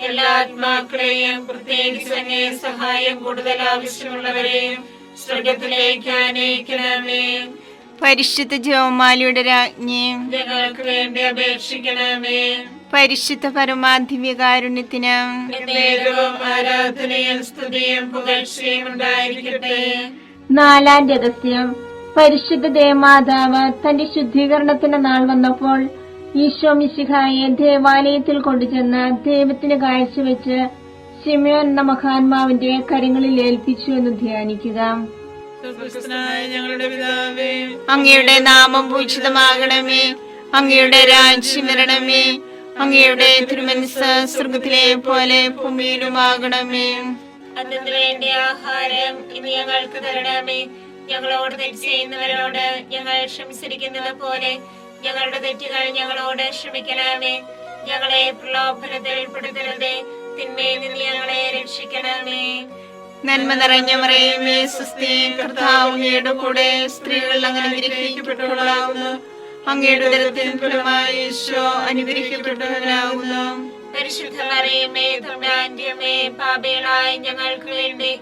എല്ലാ ആത്മാക്കളെയും പ്രത്യേകിച്ച് അങ്ങേ സഹായം കൂടുതൽ ആവശ്യമുള്ളവരെയും സ്വർഗത്തിലേക്ക് ആനയിക്കണമേ. പരിശുദ്ധ ജപമാലയുടെ രാജ്ഞി, ഞങ്ങൾക്ക് വേണ്ടി അപേക്ഷിക്കണമേ. പരിശുദ്ധ പരമാധിവ്യകാരുണ്യത്തിന് എന്നേരവും ആരാധനയും സ്തുതിയും പുകഴ്ചയും ഉണ്ടായിരിക്കട്ടെ. നാലാം രഹസ്യം. പരിശുദ്ധ ദേവമാതാവ് തന്റെ ശുദ്ധീകരണത്തിന്റെ നാൾ വന്നപ്പോൾ ഈശോ മിശിഹായെ ദേവാലയത്തിൽ കൊണ്ടുചെന്ന് ദൈവത്തിന് കാഴ്ചവെച്ച് ശിമയോൻ എന്ന മഹാത്മാവിന്റെ കരങ്ങളിൽ ഏൽപ്പിച്ചു എന്ന് ധ്യാനിക്കുക. ഞങ്ങളുടെ പിതാവേ, അങ്ങയുടെ നാമം പൂജിതമാകണമേ. അങ്ങയുടെ രാജ്യം വരണമേ. അങ്ങയുടെ തിരുമനസ്സ് സ്വർഗത്തിലെ പോലെ ഭൂമിയിലുമാകണമേ. അതിനു വേണ്ടി ആഹാരം ഇനി ഞങ്ങൾക്ക് തരണമേ. ഞങ്ങളോട് തെറ്റ് ചെയ്യുന്നവരോട് ഞങ്ങൾ ക്ഷമിച്ചിരിക്കുന്നത് പോലെ ഞങ്ങളുടെ തെറ്റുകൾ ഞങ്ങളോട് ക്ഷമിക്കണമേ. ഞങ്ങളെ പ്രലോഭനത്തിൽ ഉൾപ്പെടുത്തരുതേ, തിന്മയിൽ നിന്ന് ഞങ്ങളെ രക്ഷിക്കണമേ. നന്മ നിറഞ്ഞ മറിയമേ സ്വസ്തി, കർത്താവ് അങ്ങയുടെ കൂടെ സ്ത്രീകൾ അങ്ങ് അനുഗ്രഹിക്കപ്പെട്ടവളാകുന്നു. അങ്ങയുടെ ഉദരത്തിൻ ഫലമായി ഈശോ അനുഗ്രഹിക്കപ്പെട്ടവനാകുന്നു. പരിശുദ്ധ മറിയമേ തമ്പുരാന്റെ അമ്മേ, പാപികളായ ഞങ്ങൾക്ക് വേണ്ടി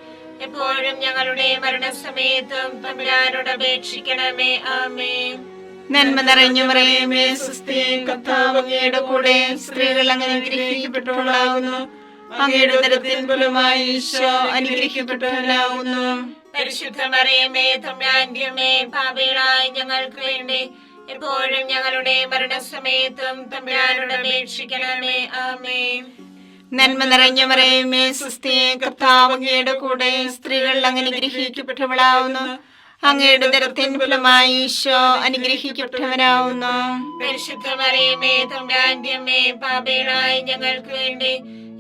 എപ്പോഴും ഞങ്ങളുടെ മരണസമയത്തും തമ്പുരാനോട് അപേക്ഷിക്കണമേ. ആമേൻ. നന്മ നിറഞ്ഞ മറിയമേ സ്വസ്തി, കർത്താവ് അങ്ങയുടെ കൂടെ സ്ത്രീകൾ അങ്ങ് അനുഗ്രഹിക്കപ്പെട്ടവളാകുന്നു. അങ്ങയുടെ ഉദരത്തിൻ ഫലമായി ഈശോ അനുഗ്രഹിക്കപ്പെട്ടവനാകുന്നു. പരിശുദ്ധ മറിയമേ തമ്പുരാന്റെ അമ്മേ, പാപികളായ ഞങ്ങൾക്ക് വേണ്ടി എപ്പോഴും ഞങ്ങളുടെ മരണസമയത്തും തമ്പുരാനോട് അപേക്ഷിക്കണമേ. ആമേൻ. നന്മ നിറഞ്ഞ മറിയമേ സ്വസ്തി, കർത്താവ് അങ്ങയുടെ കൂടെ സ്ത്രീകൾ അങ്ങ് അനുഗ്രഹിക്കപ്പെട്ടവളാകുന്നു. അങ്ങയുടെ ഉദരത്തിൻ ഫലമായി ഈശോ അനുഗ്രഹിക്കപ്പെട്ടവനാകുന്നു. പരിശുദ്ധ മറിയമേ തമ്പുരാന്റെ അമ്മേ, പാപികളായ ഞങ്ങൾക്ക് വേണ്ടി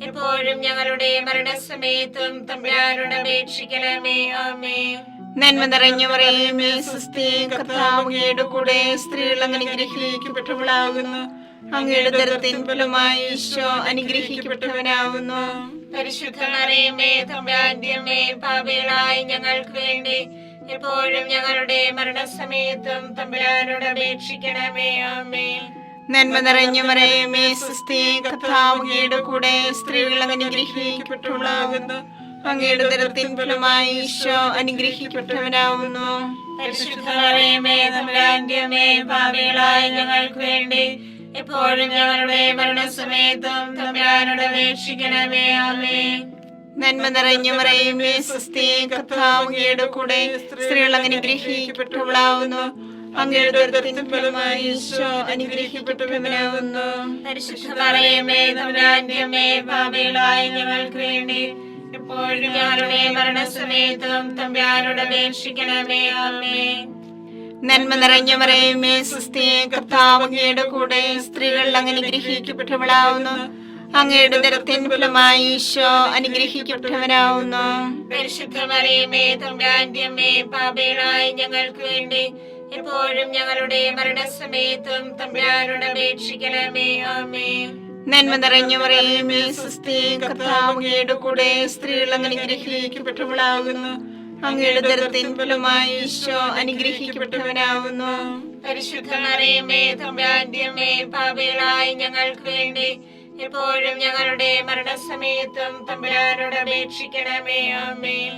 എപ്പോഴും ഞങ്ങളുടെ മരണസമയത്തും തമ്പുരാനോട് അപേക്ഷിക്കണമേ. ആമേൻ. നന്മ നിറഞ്ഞ മറിയമേ സ്വസ്തി, കർത്താവ് അങ്ങയുടെ കൂടെ സ്ത്രീകൾ അങ്ങ് അനുഗ്രഹിക്കപ്പെട്ടവളാകുന്നു. അങ്ങയുടെ ഉദരത്തിൻ ഫലമായി ഈശോ അനുഗ്രഹിക്കപ്പെട്ടവനാകുന്നു. പരിശുദ്ധ മറിയമേ തമ്പുരാന്റെ അമ്മേ, പാപികളായ ഞങ്ങൾക്ക് വേണ്ടി എപ്പോഴും ഞങ്ങളുടെ മരണസമയത്തും തമ്പുരാനോട് അപേക്ഷിക്കണമേ. ആമേൻ. നന്മ നിറഞ്ഞ മറിയമേ സുസ്ഥി, കർത്താവ് അങ്ങയുടെ കൂടെ സ്ത്രീകൾ അനുഗ്രഹിക്കപ്പെട്ടവളാകുന്നു. അങ്ങയുടെ ഉദരത്തിൻ ഫലമായി ഈശോ അനുഗ്രഹിക്കപ്പെട്ടവനാവുന്നു. പരിശുദ്ധ മറിയമേ തമ്പുരാന്റെ അമ്മേ, പാപികളായ ഞങ്ങൾക്ക് വേണ്ടി എപ്പോഴും ഞങ്ങളുടെ മരണസമയത്തും തമ്പുരാനോട് അപേക്ഷിക്കണമേ. ആമേൻ. നന്മ നിറഞ്ഞ മറിയമേ സുസ്ഥി, കർത്താവ് അങ്ങയുടെ കൂടെ സ്ത്രീകൾ അനുഗ്രഹിക്കപ്പെട്ടവളാവുന്നു. അങ്ങയുടെ ഉദരത്തിൻ ഫലമായി ഈശോ അനുഗ്രഹിക്കപ്പെട്ടവനാവുന്നു. പരിശുദ്ധ മറിയമേ തമ്പുരാന്റെ അമ്മേ, പാപികളായ ഞങ്ങൾക്ക് വേണ്ടി എപ്പോഴും ഞങ്ങളുടെ മരണസമയത്തും തമ്പുരാനോട് അപേക്ഷിക്കണമേ. ആമേൻ. നന്മ നിറഞ്ഞ മറിയമേ സുസ്ഥി, കർത്താവ് അങ്ങയുടെ കൂടെ സ്ത്രീകൾ അനുഗ്രഹിക്കപ്പെട്ടവളാവുന്നു. അങ്ങയുടെ ഉദരത്തിൻ ഫലമായി ഈശോ അനുഗ്രഹിക്കപ്പെട്ടവനാവുന്നു. പരിശുദ്ധ മറിയമേ തമ്പുരാന്റെ അമ്മേ, പാപികളായ ഞങ്ങൾക്ക് വേണ്ടി എപ്പോഴും ഞങ്ങളുടെ മരണസമയത്തും തമ്പുരാനോട് അപേക്ഷിക്കണമേ. ആമേൻ. നന്മ നിറഞ്ഞ മറിയമേ സുസ്ഥി, കർത്താവ് അങ്ങയുടെ കൂടെ സ്ത്രീകൾ അനുഗ്രഹിക്കപ്പെട്ടവളാകുന്നു. അങ്ങയുടെ ഉദരത്തിൻ ഫലമായി ഈശോ അനുഗ്രഹിക്കപ്പെട്ടവനാവുന്നു. പരിശുദ്ധ മറിയമേ തമ്പുരാന്റെ അമ്മേ, പാപികളായ ഞങ്ങൾക്ക് വേണ്ടി എപ്പോഴും ഞങ്ങളുടെ മരണസമയത്തും തമ്പുരാനോട് അപേക്ഷിക്കണമേ. ആമേൻ.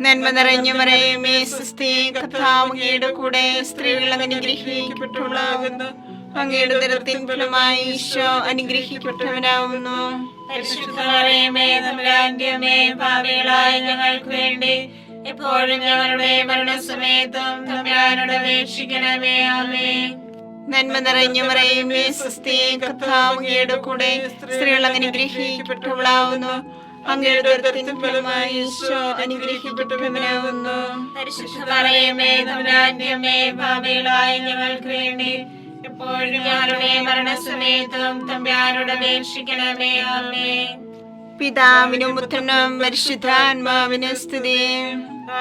നന്മ നിറഞ്ഞ മറിയമേ സുസ്ഥി, കർത്താവ് അങ്ങയുടെ കൂടെ സ്ത്രീകൾ അനുഗ്രഹിക്കപ്പെട്ടവളാകുന്നു. അങ്ങയുടെ ഉദരത്തിൻ ഫലമായി ഈശോ അനുഗ്രഹിക്കപ്പെട്ടവനാവുന്നു. പരിശുദ്ധ മറിയമേ തമ്പുരാന്റെ അമ്മേ, പാപികളായ ഞങ്ങൾക്ക് വേണ്ടി എപ്പോഴും ഞങ്ങളുടെ മരണസമയത്തും തമ്പുരാനോട് അപേക്ഷിക്കണമേ. ആമേൻ. നന്മ നിറഞ്ഞ മറിയമേ സുസ്ഥി, കർത്താവ് അങ്ങയുടെ കൂടെ സ്ത്രീകൾ അനുഗ്രഹിക്കപ്പെട്ടവളാവുന്നു. അങ്ങയുടെ ഉദരത്തിൻ ഫലമായി ഈശോ അനുഗ്രഹിക്കപ്പെട്ടവനാവുന്നു. പരിശുദ്ധ മറിയമേ തമ്പുരാന്റെ അമ്മേ, പാപികളായ ഞങ്ങൾക്ക് വേണ്ടി എപ്പോഴും ഞങ്ങളുടെ മരണസമയത്തും തമ്പുരാനോട് അപേക്ഷിക്കണമേ. ആമേൻ. പിതാവിനും പുത്രനും പരിശുദ്ധാത്മാവിനും സ്തുതി.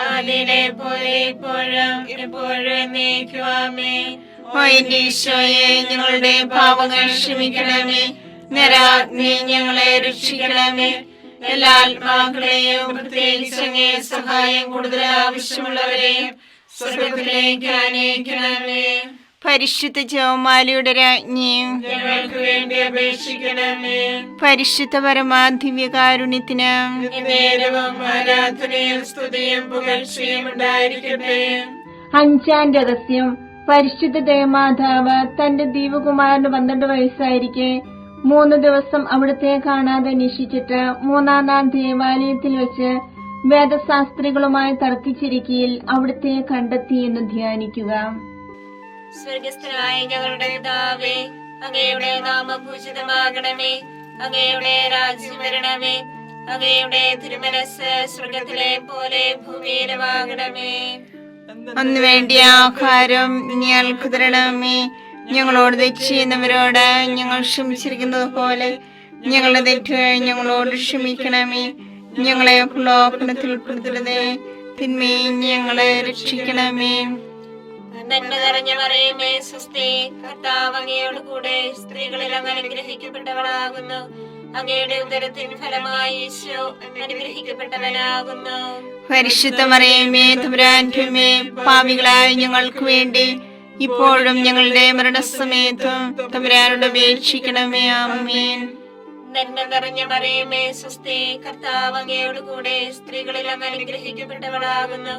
ആദിയിലെ പോലെ ഇപ്പോഴും എപ്പോഴും എന്നേക്കും. ആമേൻ. ഓ എന്റെ ഈശോയെ, ഞങ്ങളുടെ പാപങ്ങൾ ക്ഷമിക്കണമേ. നരാഗ്നി ഞങ്ങളെ രക്ഷിക്കണമേ. എല്ലാ ആത്മാക്കളെയും പ്രത്യേകിച്ച് അങ്ങേ സഹായം കൂടുതൽ ആവശ്യമുള്ളവരെയും സ്വർഗ്ഗത്തിലേക്ക് ആനയിക്കണമേ. പരിശുദ്ധ ജപമാലയുടെ രാജ്ഞിയും ഞങ്ങൾക്ക് വേണ്ടി അപേക്ഷിക്കണമേ. പരിശുദ്ധ പരമാധിവ്യകാരുണ്യത്തിന് നേരവും ആരാധനയും സ്തുതിയും പുകഴ്ചയും ഉണ്ടായിരിക്കട്ടെ. അഞ്ചാം രഹസ്യം. പരിശുദ്ധ ദേവമാതാവ് തന്റെ ദൈവകുമാരന് 12 വയസ്സായിരിക്കെ 3 ദിവസം അവിടുത്തെ കാണാതെ അന്വേഷിച്ചിട്ട് 3-ാം നാൾ ദേവാലയത്തിൽ വെച്ച് വേദശാസ്ത്രികളുമായി തർക്കിച്ചിരിക്കയിൽ അവിടുത്തെ കണ്ടെത്തി എന്ന് ധ്യാനിക്കുക. സ്വർഗസ്ഥനായ ഞങ്ങളുടെ പിതാവേ, അങ്ങയുടെ നാമം പൂജിതമാകണമേ. അങ്ങയുടെ രാജ്യം വരണമേ. അങ്ങയുടെ തിരുമനസ് സ്വർഗത്തിലെ പോലെ ഭൂമിയിലുമാകണമേ. അന്ന് വേണ്ടിയ ആഹാരം ഞങ്ങൾക്ക് തരണമേ. ഞങ്ങളോട് തെറ്റ് ചെയ്യുന്നവരോട് ഞങ്ങൾ ക്ഷമിച്ചിരിക്കുന്നത് പോലെ ഞങ്ങളുടെ തെറ്റുകൾ ഞങ്ങളോട് ക്ഷമിക്കണമേ. ഞങ്ങളെ പ്രലോഭനത്തിൽ ഉൾപ്പെടുത്തരുതേ, തിന്മയിൽ ഞങ്ങളെ രക്ഷിക്കണമേ. നന്മ നിറഞ്ഞ മറിയമേ സ്വസ്തി, കർത്താവ് അങ്ങയോട് കൂടെ സ്ത്രീകളിൽ അങ്ങ് അനുഗ്രഹിക്കപ്പെട്ടവളാകുന്നു. അങ്ങയുടെ ഉദരത്തിൻ ഫലമായി ഈശോ അനുഗ്രഹിക്കപ്പെട്ടവനാകുന്നു. പരിശുദ്ധ മറിയമേ തമ്പുരാന്റെ അമ്മേ, പാപികളായ ഞങ്ങൾക്ക് വേണ്ടി ഇപ്പോഴും ഞങ്ങളുടെ മരണസമയത്തും തമ്പുരാനോട് അപേക്ഷിക്കണമേ. ആമേൻ. നന്മ നിറഞ്ഞ മറിയമേ സ്വസ്തി, കർത്താവ് അങ്ങയോട് കൂടെ സ്ത്രീകളിൽ അങ്ങ് അനുഗ്രഹിക്കപ്പെട്ടവളാകുന്നു.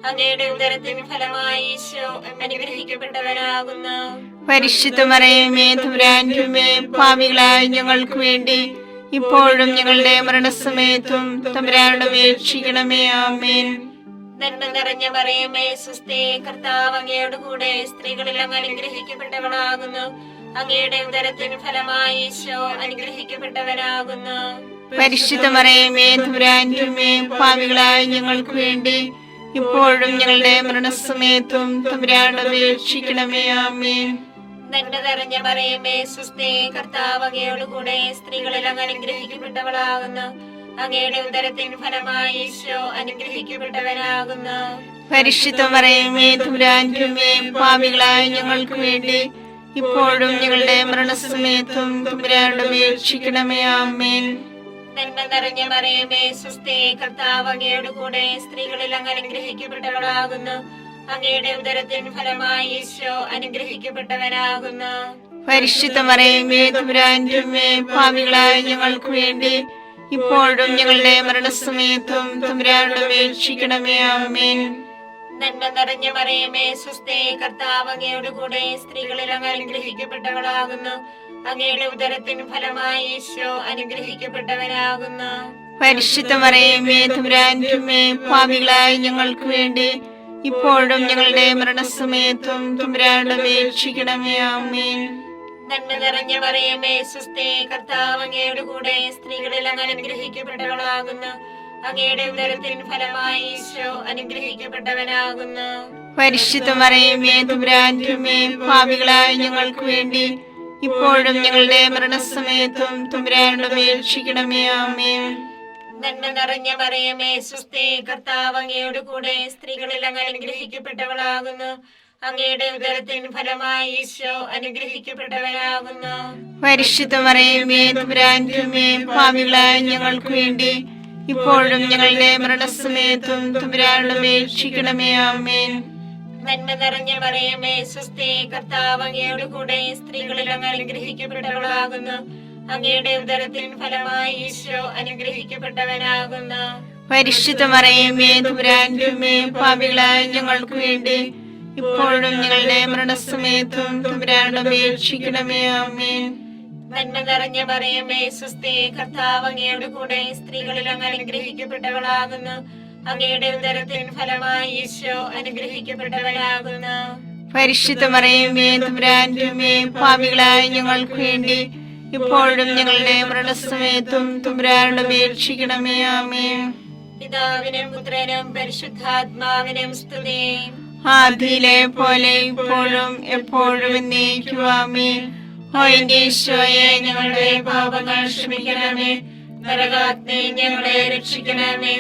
അങ്ങയുടെ ഉദരത്തിൻ ഫലമായി ഈശോ അനുഗ്രഹിക്കപ്പെട്ടവനാകുന്നു. പരിശുദ്ധ മറിയമേ തമ്പുരാന്റെ അമ്മേ, പാപികളായ ഞങ്ങൾക്ക് വേണ്ടി ഇപ്പോഴും ഞങ്ങളുടെ മരണസമയത്തും തമ്പുരാനോട് അപേക്ഷിക്കണമേ. ആമേൻ. നന്മ നിറഞ്ഞ മറിയമേ സ്വസ്തി, കർത്താവ് അങ്ങയോട് കൂടെ സ്ത്രീകളിൽ അങ്ങ് അനുഗ്രഹിക്കപ്പെട്ടവളാകുന്നു. അങ്ങയുടെ ഉദരത്തിൻ ഫലമായി ഈശോ അനുഗ്രഹിക്കപ്പെട്ടവനാകുന്നു. പരിശുദ്ധ മറിയമേ തമ്പുരാന്റെ അമ്മേ, പാപികളായ ഞങ്ങൾക്ക് വേണ്ടി ഇപ്പോഴും ഞങ്ങളുടെ മരണസമയത്തും തമ്പുരാനോട് അപേക്ഷിക്കണമേ. ആമേൻ. നന്മ നിറഞ്ഞ മറിയമേ സ്വസ്തി, കർത്താവ് അങ്ങയോട് കൂടെ സ്ത്രീകളിൽ അങ്ങ് അനുഗ്രഹിക്കപ്പെട്ടവളാകുന്നു. അങ്ങയുടെ ഉദരത്തിൻ ഫലമായി ഈശോ അനുഗ്രഹിക്കപ്പെട്ടവനാകുന്നു. പരിശുദ്ധ മറിയമേ തമ്പുരാന്റെ അമ്മേ, പാപികളായ ഞങ്ങൾക്ക് വേണ്ടി ഇപ്പോഴും ഞങ്ങളുടെ മരണസമയത്തും തമ്പുരാനോട് അപേക്ഷിക്കണമേ. ആമേൻ. നന്മ നിറഞ്ഞ മറിയമേ സ്വസ്തി, കർത്താവ് അങ്ങയോട് കൂടെ സ്ത്രീകളിൽ അങ്ങ് അനുഗ്രഹിക്കപ്പെട്ടവളാകുന്നു. അങ്ങയുടെ ഉദരത്തിൻ ഫലമായി ഈശോ അനുഗ്രഹിക്കപ്പെട്ടവനാകുന്നു. പരിശുദ്ധ മറിയമേ തമ്പുരാന്റെ അമ്മേ, പാപികളായ ഞങ്ങൾക്ക് വേണ്ടി ഇപ്പോഴും ഞങ്ങളുടെ മരണസമയത്തും തമ്പുരാനോട് അപേക്ഷിക്കണമേ. ആമേൻ. നന്മ നിറഞ്ഞ മറിയമേ സ്വസ്തി, കർത്താവ് അങ്ങയുടെ കൂടെ, സ്ത്രീകളിൽ അങ്ങ് അനുഗ്രഹിക്കപ്പെട്ടവളാകുന്നു. അങ്ങയുടെ ഉദരത്തിന് ഫലമായി ഈശോ അനുഗ്രഹിക്കപ്പെട്ടവനാകുന്നു. പരിശുദ്ധ മറിയമേ തമ്പുരാന്റെ അമ്മേ, പാപികളായ ഞങ്ങൾക്ക് വേണ്ടി ഇപ്പോഴും ഞങ്ങളുടെ മരണസമയത്തും തമ്പുരാനോട് അപേക്ഷിക്കണമേ. ആമേൻ. നന്മ നിറഞ്ഞ മറിയമേ സ്വസ്തി, കർത്താവ് അങ്ങയുടെ കൂടെ, സ്ത്രീകളിൽ അങ്ങ് അനുഗ്രഹിക്കപ്പെട്ടവളാകുന്നു. അങ്ങയുടെ ഉദരത്തിന് ഫലമായി ഈശോ അനുഗ്രഹിക്കപ്പെട്ടവനാകുന്നു. പരിശുദ്ധ മറിയമേ തമ്പുരാന്റെ അമ്മേ, പാപികളായ ഞങ്ങൾക്ക് വേണ്ടി ഇപ്പോഴും ഞങ്ങളുടെ മരണസമയത്തും തമ്പുരാനോട് അപേക്ഷിക്കണമേ. ആമേൻ. നന്മ നിറഞ്ഞ മറിയമേ സ്വസ്തി, കർത്താവ് അങ്ങയുടെ കൂടെ, സ്ത്രീകളിൽ അങ്ങ് അനുഗ്രഹിക്കപ്പെട്ടവളാകുന്നു. അങ്ങയുടെ ഉദരത്തിന് ഫലമായി ഈശോ അനുഗ്രഹിക്കപ്പെട്ടവനാകുന്നു. പരിശുദ്ധ മറിയമേ തമ്പുരാന്റെ അമ്മേ, പാപികളായ ഞങ്ങൾക്ക് വേണ്ടി ഇപ്പോഴും ഞങ്ങളുടെ മരണസമയത്തും തമ്പുരാനോട് അപേക്ഷിക്കണമേ. ആമേൻ. നന്മ നിറഞ്ഞ മറിയമേ സ്വസ്തി, കർത്താവ് അങ്ങയുടെ കൂടെ, സ്ത്രീകളിൽ അങ്ങ് അനുഗ്രഹിക്കപ്പെട്ടവളാകുന്നു. അങ്ങയുടെ ഉദരത്തിന് ഫലമായി ഈശോ അനുഗ്രഹിക്കപ്പെട്ടവനാകുന്നു. പരിശുദ്ധ മറിയമേ തമ്പുരാന്റെ അമ്മേ, പാപികളായ ഞങ്ങൾക്ക് വേണ്ടി ഇപ്പോഴും ഞങ്ങളുടെ മരണസമയത്തും തമ്പുരാനോട് അപേക്ഷിക്കണമേ. ആമേൻ. നന്മ നിറഞ്ഞ മറിയമേ സ്വസ്തി, കർത്താവ് അങ്ങയുടെ കൂടെ, സ്ത്രീകളിൽ അങ്ങ് അനുഗ്രഹിക്കപ്പെട്ടവളാകുന്നു. അങ്ങയുടെ ഉദരത്തിന് ഫലമായി ഈശോ അനുഗ്രഹിക്കപ്പെട്ടവനാകുന്നു. പരിശുദ്ധ മറിയമേ തമ്പുരാന്റെ അമ്മേ, പാപികളായ ഞങ്ങൾക്ക് വേണ്ടി ഇപ്പോഴും ഞങ്ങളുടെ മരണസമയത്തും തമ്പുരാനോട് അപേക്ഷിക്കണമേ. ആമേൻ. പിതാവിനും പുത്രനും പരിശുദ്ധാത്മാവിനും സ്തുതി. ആദിയിലെ പോലെ ഇപ്പോഴും എപ്പോഴും എന്നേക്കും. ആമേൻ. ഓ എന്റെ ഈശോയെ, ഞങ്ങളുടെ പാപങ്ങൾ ക്ഷമിക്കണമേ. നരകാഗ്നി ഞങ്ങളെ രക്ഷിക്കണമേ.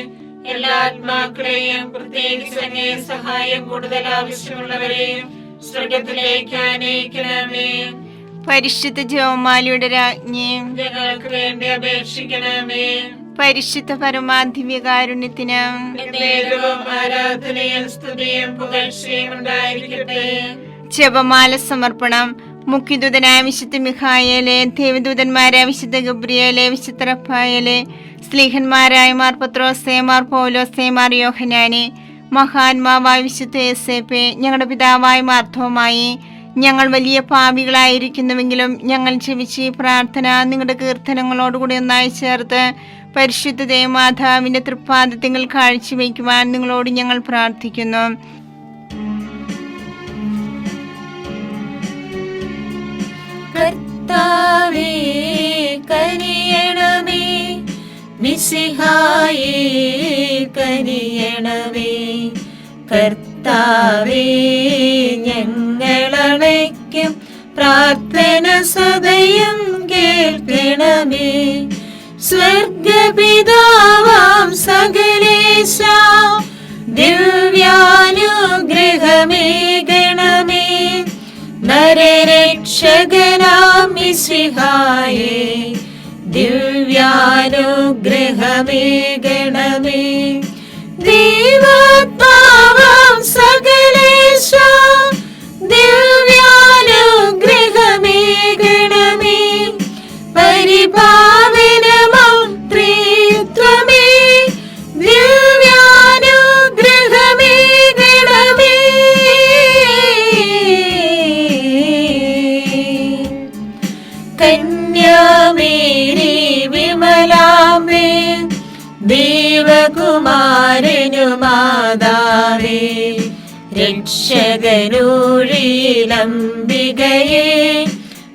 എല്ലാ ആത്മാക്കളെയും, പ്രത്യേകിച്ച് അങ്ങേ സഹായം കൂടുതൽ ആവശ്യമുള്ളവരെയും സ്വർഗത്തിലേക്ക് ആനയിക്കണമേ. പരിശുദ്ധ ജപമാലയുടെ രാജ്ഞി, ഞങ്ങൾക്ക് വേണ്ടി അപേക്ഷിക്കണമേ. പരിശുദ്ധ പരമാധിവ്യകാരുണ്യത്തിന് എന്നേരവും ആരാധനയും സ്തുതിയും പുകഴ്ചയും ഉണ്ടായിരിക്കട്ടെ. ജപമാല സമർപ്പണം. മുഖ്യദൂതനായ വിശുദ്ധ മിഖായേലെ, ദേവദൂതന്മാരായ വിശുദ്ധ ഗബ്രിയേലെ, വിശുദ്ധ റഫായേലെ, സ്ലീഹന്മാരായ മാർ പത്രോസേ, മാർ പൗലോസേ, മാർ യോഹന്നാനെ, മഹാത്മാവായ വിശുദ്ധ യേസേപ്പേ, ഞങ്ങളുടെ പിതാവായ മാർത്തോമായി, ഞങ്ങൾ വലിയ പാപികളായിരിക്കുന്നുവെങ്കിലും ഞങ്ങൾ ജപിച്ച് പ്രാർത്ഥന നിങ്ങളുടെ കീർത്തനങ്ങളോടുകൂടി ഒന്നായി ചേർത്ത് പരിശുദ്ധ ദേവമാതാവിന്റെ തൃപ്പാദത്തിൽ കാഴ്ചവെക്കുവാൻ നിങ്ങളോട് ഞങ്ങൾ പ്രാർത്ഥിക്കുന്നു. കർത്താവേ കനിയണമേ, മിശിഹായേ കനിയണമേ. കർത്താവേ ഞങ്ങളണയ്ക്കും പ്രാർത്ഥന സദയം കേൾക്കണമേ. സ്വർഗപിതാവാം സകലേശ ദിവ്യാനുഗ്രഹമേകണമേ. നരരക്ഷകനാം മിശിഹായേ ദിവ്യാനുഗ്രഹമേകണമേ. ദൈവാത്മാവാം സകലേശ ദിവ്യാനുഗ്രഹമേകണമേ. പരിപാവനമാം ത്രിത്വമേ ദിവ്യാനുഗ്രഹമേകണമേ. കന്യാമേരി വിമലാംബേ, ദേവകുമാരനു മാതാവേ, രക്ഷകനൂഴിലംബികയെ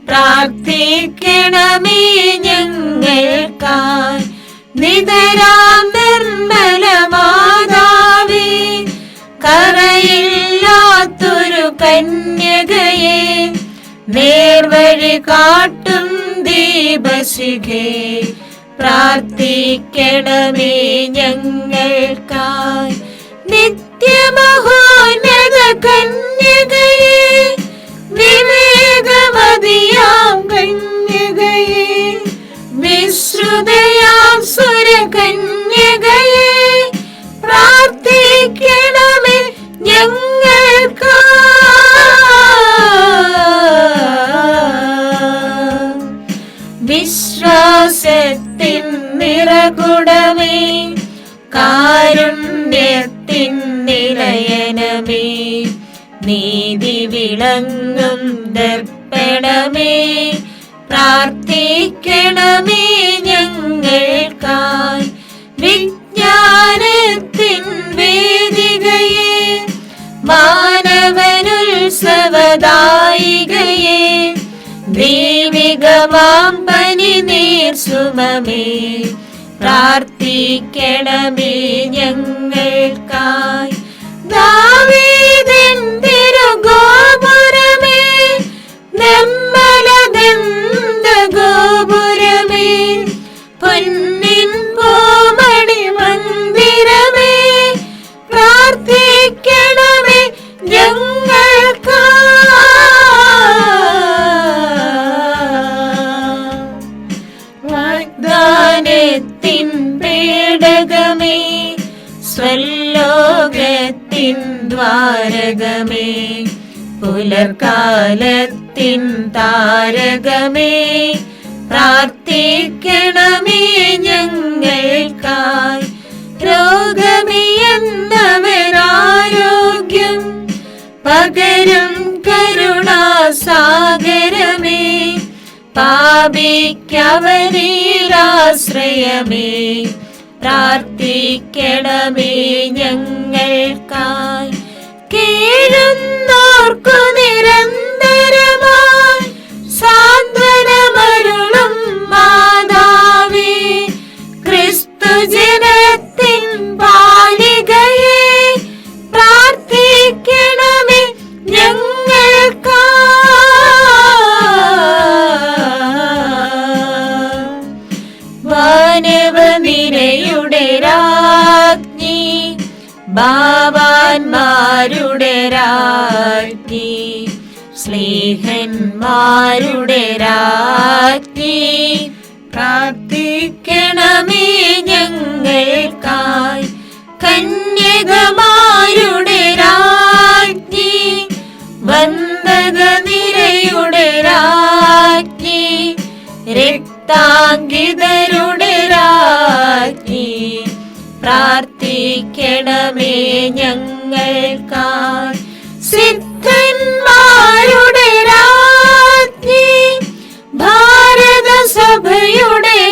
പ്രാർത്ഥിക്കണമേ ഞങ്ങൾക്കായി. നിതരാം നിർമ്മല മാതാവേ, കറയില്ലാത്തൊരു കന്യകയെ, നേർവഴി കാട്ടും ദീപശിഖേ, പ്രാർത്ഥിക്കണമേ ഞങ്ങൾക്കായി. നിത്യമഹോന്നത കന്യകയെ, വിവേകമതിയാം കന്യകയെ, വിശ്രുതയാം സുരകന്യകയെ, പ്രാർത്ഥിക്കണമേ ഞങ്ങൾക്കായി. വിശ്വാസത്തിൻ നിറകുടമേ, കാരുണ്യത്തിൻ നിലയനമേ, നീതി വിളങ്ങും ദർപ്പണമേ, പ്രാർത്ഥിക്കണമേ ഞങ്ങൾക്കായി. വിജ്ഞാനത്തിൻ വേദികയെ, മാനവനുത്സവദായികയെ, ദൈവികമാം പനിനീർ സുമമേ, പ്രാർത്ഥിക്കണമേ ഞങ്ങൾക്കായി. ദാവീദിൻ തിരുഗോപുരമേ, നിർമ്മലദന്ത ഗോപുരമേ, പൊന്നിൻ പൂമണി മന്ദിരമേ, പ്രാർത്ഥിക്കണമേ ഞങ്ങൾക്കായി. വാഗ്ദാനത്തിൻ പേടകമേ, സ്വലോകത്തിൻ ദ്വാരകമേ, പുലർക്കാലത്തിൻ താരകമേ, പ്രാർത്ഥിക്കണമേ ഞങ്ങൾക്കായി. രോഗമിയെന്നവരാരോഗ്യം പകരും കരുണാസാഗരമേ, പാപിക്കവരിലാശ്രയമേ, പ്രാർത്ഥിക്കണമേ ഞങ്ങൾക്കായി. കേഴുന്നോർക്കു നിരന്തരമായി സാന്ത്വനമരുളും മാതാവേ, ക്രിസ്തുജനത്തിൻ പാലികയെ, പ്രാർത്ഥിക്കണമേ ഞങ്ങൾക്കായി. വാനവനിരയുടെ രാജ്ഞി, ബാവാന്മാരുടെ രാജ്ഞി, സ്നേഹന്മാരുടെ രാജ്ഞി, പ്രാർത്ഥിക്കണമേ ഞങ്ങൾക്കായി. കന്യകമാരുടെ രാജ്ഞി, വന്ദകനിരയുടെ രാജ്ഞി, രക്താങ്കിതരുടെ രാജ്ഞി, പ്രാർത്ഥിക്കണമേ ഞങ്ങൾക്കായി. സിദ്ധന്മാരുടെ രാജ്ഞി, ഭാരതസഭയുടെ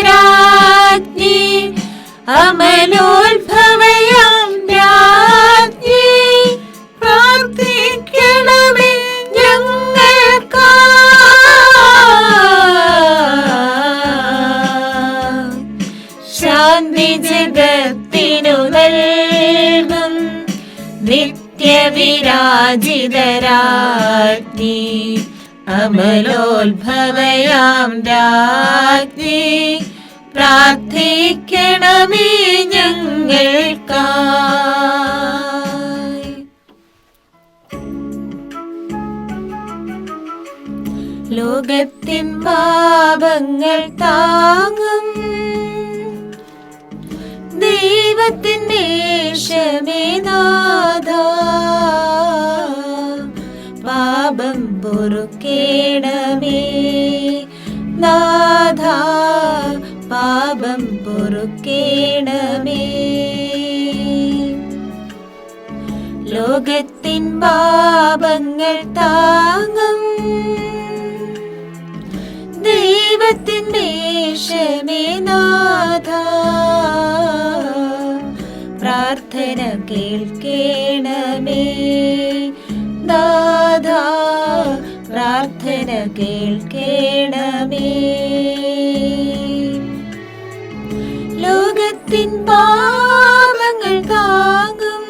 രാജ്ഞി, അമലോത്ഭവയാം രാജ്ഞി, പ്രാർത്ഥിക്കണമേ ഞങ്ങൾക്കായി. ശാന്തി ജഗത്തിനു നൽകും നിത്യവിരാജിതരാജ്ഞി, അമലോത്ഭവയാം രാജ്ഞി, പ്രാർത്ഥിക്കണമേ ഞങ്ങൾക്കായി. ലോകത്തിൻ പാപങ്ങൾ താങ്ങും ദൈവത്തിൻ്റെ ക്ഷമേനാഥ, പാപം പൊറുക്കേണമേ നാഥ, പാപം പൊറുക്കേണമേ. ലോകത്തിൻ പാപങ്ങൾ താങ്ങും ദൈവത്തിൻ്റെ ക്ഷമേനാഥ, പ്രാർത്ഥന കേൾക്കേണമേ നാഥ, പ്രാർത്ഥന കേൾക്കേണമേ. ലോകത്തിൻ പാപങ്ങൾ താങ്ങും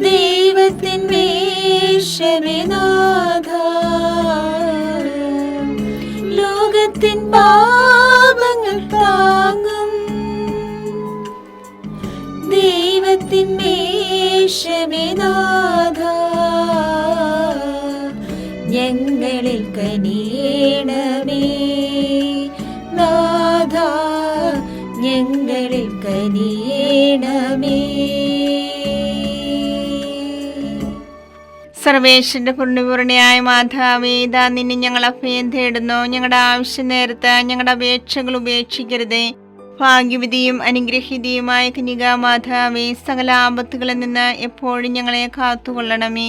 ദൈവത്തിൻ്റെ ക്ഷമേനാഥ, ലോകത്തിൻ പാപങ്ങൾ താങ്ങും ദൈവത്തിൻ്റെ ക്ഷമേനാഥ, ഞങ്ങളിൽ കനിയേണമേ നാഥ, ഞങ്ങളിൽ കനിയേണമേ. സർവേശ്വരന്റെ പുണ്യപൂർണിയായ മാതാവേ, ഇതാ നിന്നെ ഞങ്ങൾ അഭയം തേടുന്നു. ഞങ്ങളുടെ ആവശ്യ നേരത്ത് ഞങ്ങളുടെ അപേക്ഷകൾ ഉപേക്ഷിക്കരുതേ. ഭാഗ്യവതിയും അനുഗ്രഹീതയുമായ കന്യകാ മാതാവേ, സകല ആപത്തുകളിൽ നിന്ന് എപ്പോഴും ഞങ്ങളെ കാത്തുകൊള്ളണമേ.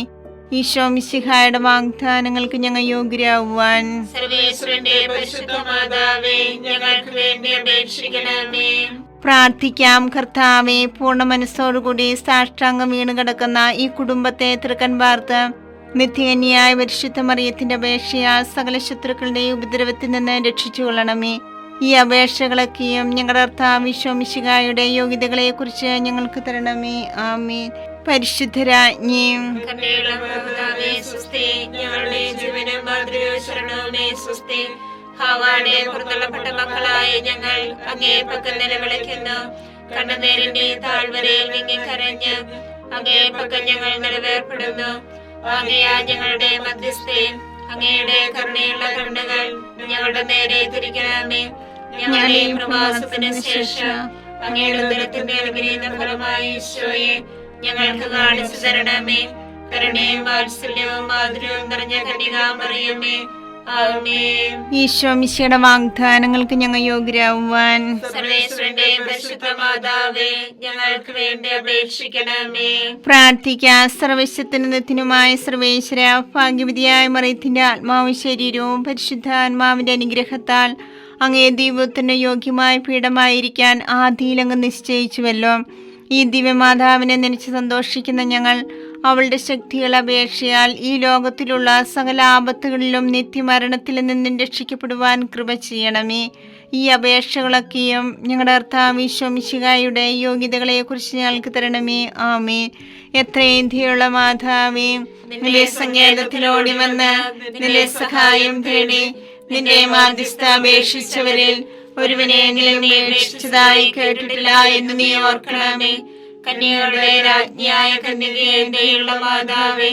ഈശോ മിശിഹായുടെ വാഗ്ദാനങ്ങൾക്ക് ഞങ്ങൾ യോഗ്യരാകുവാൻ സർവേശ്വരന്റെ പരിശുദ്ധ മാതാവേ, ഞങ്ങൾക്ക് വേണ്ടി അപേക്ഷിക്കണമേ. പ്രാർത്ഥിക്കാം. കർത്താവെ, പൂർണ്ണ മനസ്സോടുകൂടി സാഷ്ടാംഗം വീണ് കിടക്കുന്ന ഈ കുടുംബത്തെ തൃക്കൻ പാർത്ത് നിത്യകന്യായ പരിശുദ്ധ മറിയത്തിന്റെ അപേക്ഷയാൽ സകല ശത്രുക്കളുടെ ഉപദ്രവത്തിൽ നിന്ന് രക്ഷിച്ചു കൊള്ളണമേ. ഈ അപേക്ഷകളൊക്കെയും ഞങ്ങളുടെ കർത്താവ് ഈശോ മിശിഹായുടെ യോഗ്യതകളെ കുറിച്ച് ഞങ്ങൾക്ക് തരണമേ. ആമേൻ. പരിശുദ്ധരാജ്ഞിയും കരുണയുള്ള മാതാവേ, സ്വസ്തി. ഞങ്ങളുടെ ജീവനും മാതൃകയും ശരണവുമേ, സ്വസ്തി. ഹവ്വായുടെ പുറത്തള്ളപ്പെട്ട മക്കളായ ഞങ്ങൾ അങ്ങേ പക്കൽ നിലവിളിക്കുന്നു. കണ്ണുനീരിന്റെ താഴ്വരയിൽ വിങ്ങിക്കരഞ്ഞ് അങ്ങേ പക്കൽ ഞങ്ങൾ നിലവേർപ്പെടുന്നു. ആകയാൽ ഞങ്ങളുടെ മധ്യസ്ഥേ, അങ്ങയുടെ കരുണയുള്ള കണ്ണുകൾ ഞങ്ങളുടെ നേരെ തിരിക്കണമേ. ഞങ്ങളുടെ ഈ പ്രവാസത്തിന് ശേഷം അങ്ങയുടെ ഉദരത്തിന്റെ അനുഗ്രഹീത ഫലമായി ഈശോയെ ഞങ്ങൾക്ക് കാണിച്ചു തരണമേ. കരുണയും വാത്സല്യവും മാധുര്യവും നിറഞ്ഞ കന്യകാമറിയമേ, ആമേൻ. ഈശോ മിശിഹായുടെ വാഗ്ദാനങ്ങൾക്ക് ഞങ്ങൾ യോഗ്യരാകുവാൻ സർവേശ്വരന്റെ പരിശുദ്ധ മാതാവേ, ഞങ്ങൾക്ക് വേണ്ടി അപേക്ഷിക്കണമേ. പ്രാർത്ഥിക്കാം. സർവശക്തനുമായ സർവേശ്വര, ഭാഗ്യവതിയായ മറിയത്തിന്റെ ആത്മാവും ശരീരവും പരിശുദ്ധാത്മാവിന്റെ അനുഗ്രഹത്താൽ അങ്ങേ ദൈവത്തിന് യോഗ്യമായ പീഠമായിരിക്കാൻ ആദിയിലങ്ങ് നിശ്ചയിച്ചുവല്ലോ. ഈ ദിവ്യമാതാവിനെ നനച്ച് സന്തോഷിക്കുന്ന ഞങ്ങൾ അവളുടെ ശക്തികൾ അപേക്ഷയാൽ ഈ ലോകത്തിലുള്ള സകല ആപത്തുകളിലും നിത്യമരണത്തിൽ നിന്നും രക്ഷിക്കപ്പെടുവാൻ കൃപ ചെയ്യണമേ. ഈ അപേക്ഷകളൊക്കെയും ഞങ്ങളുടെ കർത്താവ് ഈശോ മിശിഹായുടെ യോഗ്യതകളെ കുറിച്ച് ഞങ്ങൾക്ക് തരണമേ. ആമേൻ. എത്രയും ദയുള്ള മാതാവേ, നിന്റെ സങ്കേതത്തിലോടി വന്ന് നിന്റെ സഹായം തേടി നിന്റെ മാധ്യസ്ഥ അപേക്ഷിച്ചവരിൽ ഒരുവനെ നീ അപേക്ഷിച്ചതായി കേട്ടിട്ടില്ല എന്ന് നീ ഓർക്കണമേ. കന്യകളുടെ രാജ്ഞിയായ കന്യകയുള്ള മാതാവേ,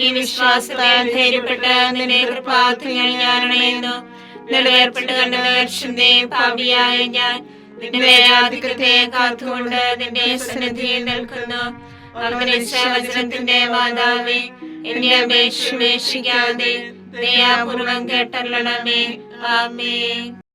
ഈ വിശ്വാസത്താൽ ധൈര്യപ്പെട്ട് നിന്റെ കൃപാർത്ഥങ്ങൾ ഞാനണയുന്നു. നിലവേർപ്പെട്ട് കണ്ടുവീഴ്ചന്റെ പാപിയായ ഞാൻ നിന്റെ ആധിക്യത്തെ കാത്തുകൊണ്ട് നിന്റെ സന്നിധിയിൽ നിൽക്കുന്നു. അവതരിച്ച വചനത്തിന്റെ മാതാവേ, എന്റെ അപേക്ഷ ഉപേക്ഷിക്കാതെ ദയാപൂർവം കേട്ടല്ലണമേ. ആമേൻ.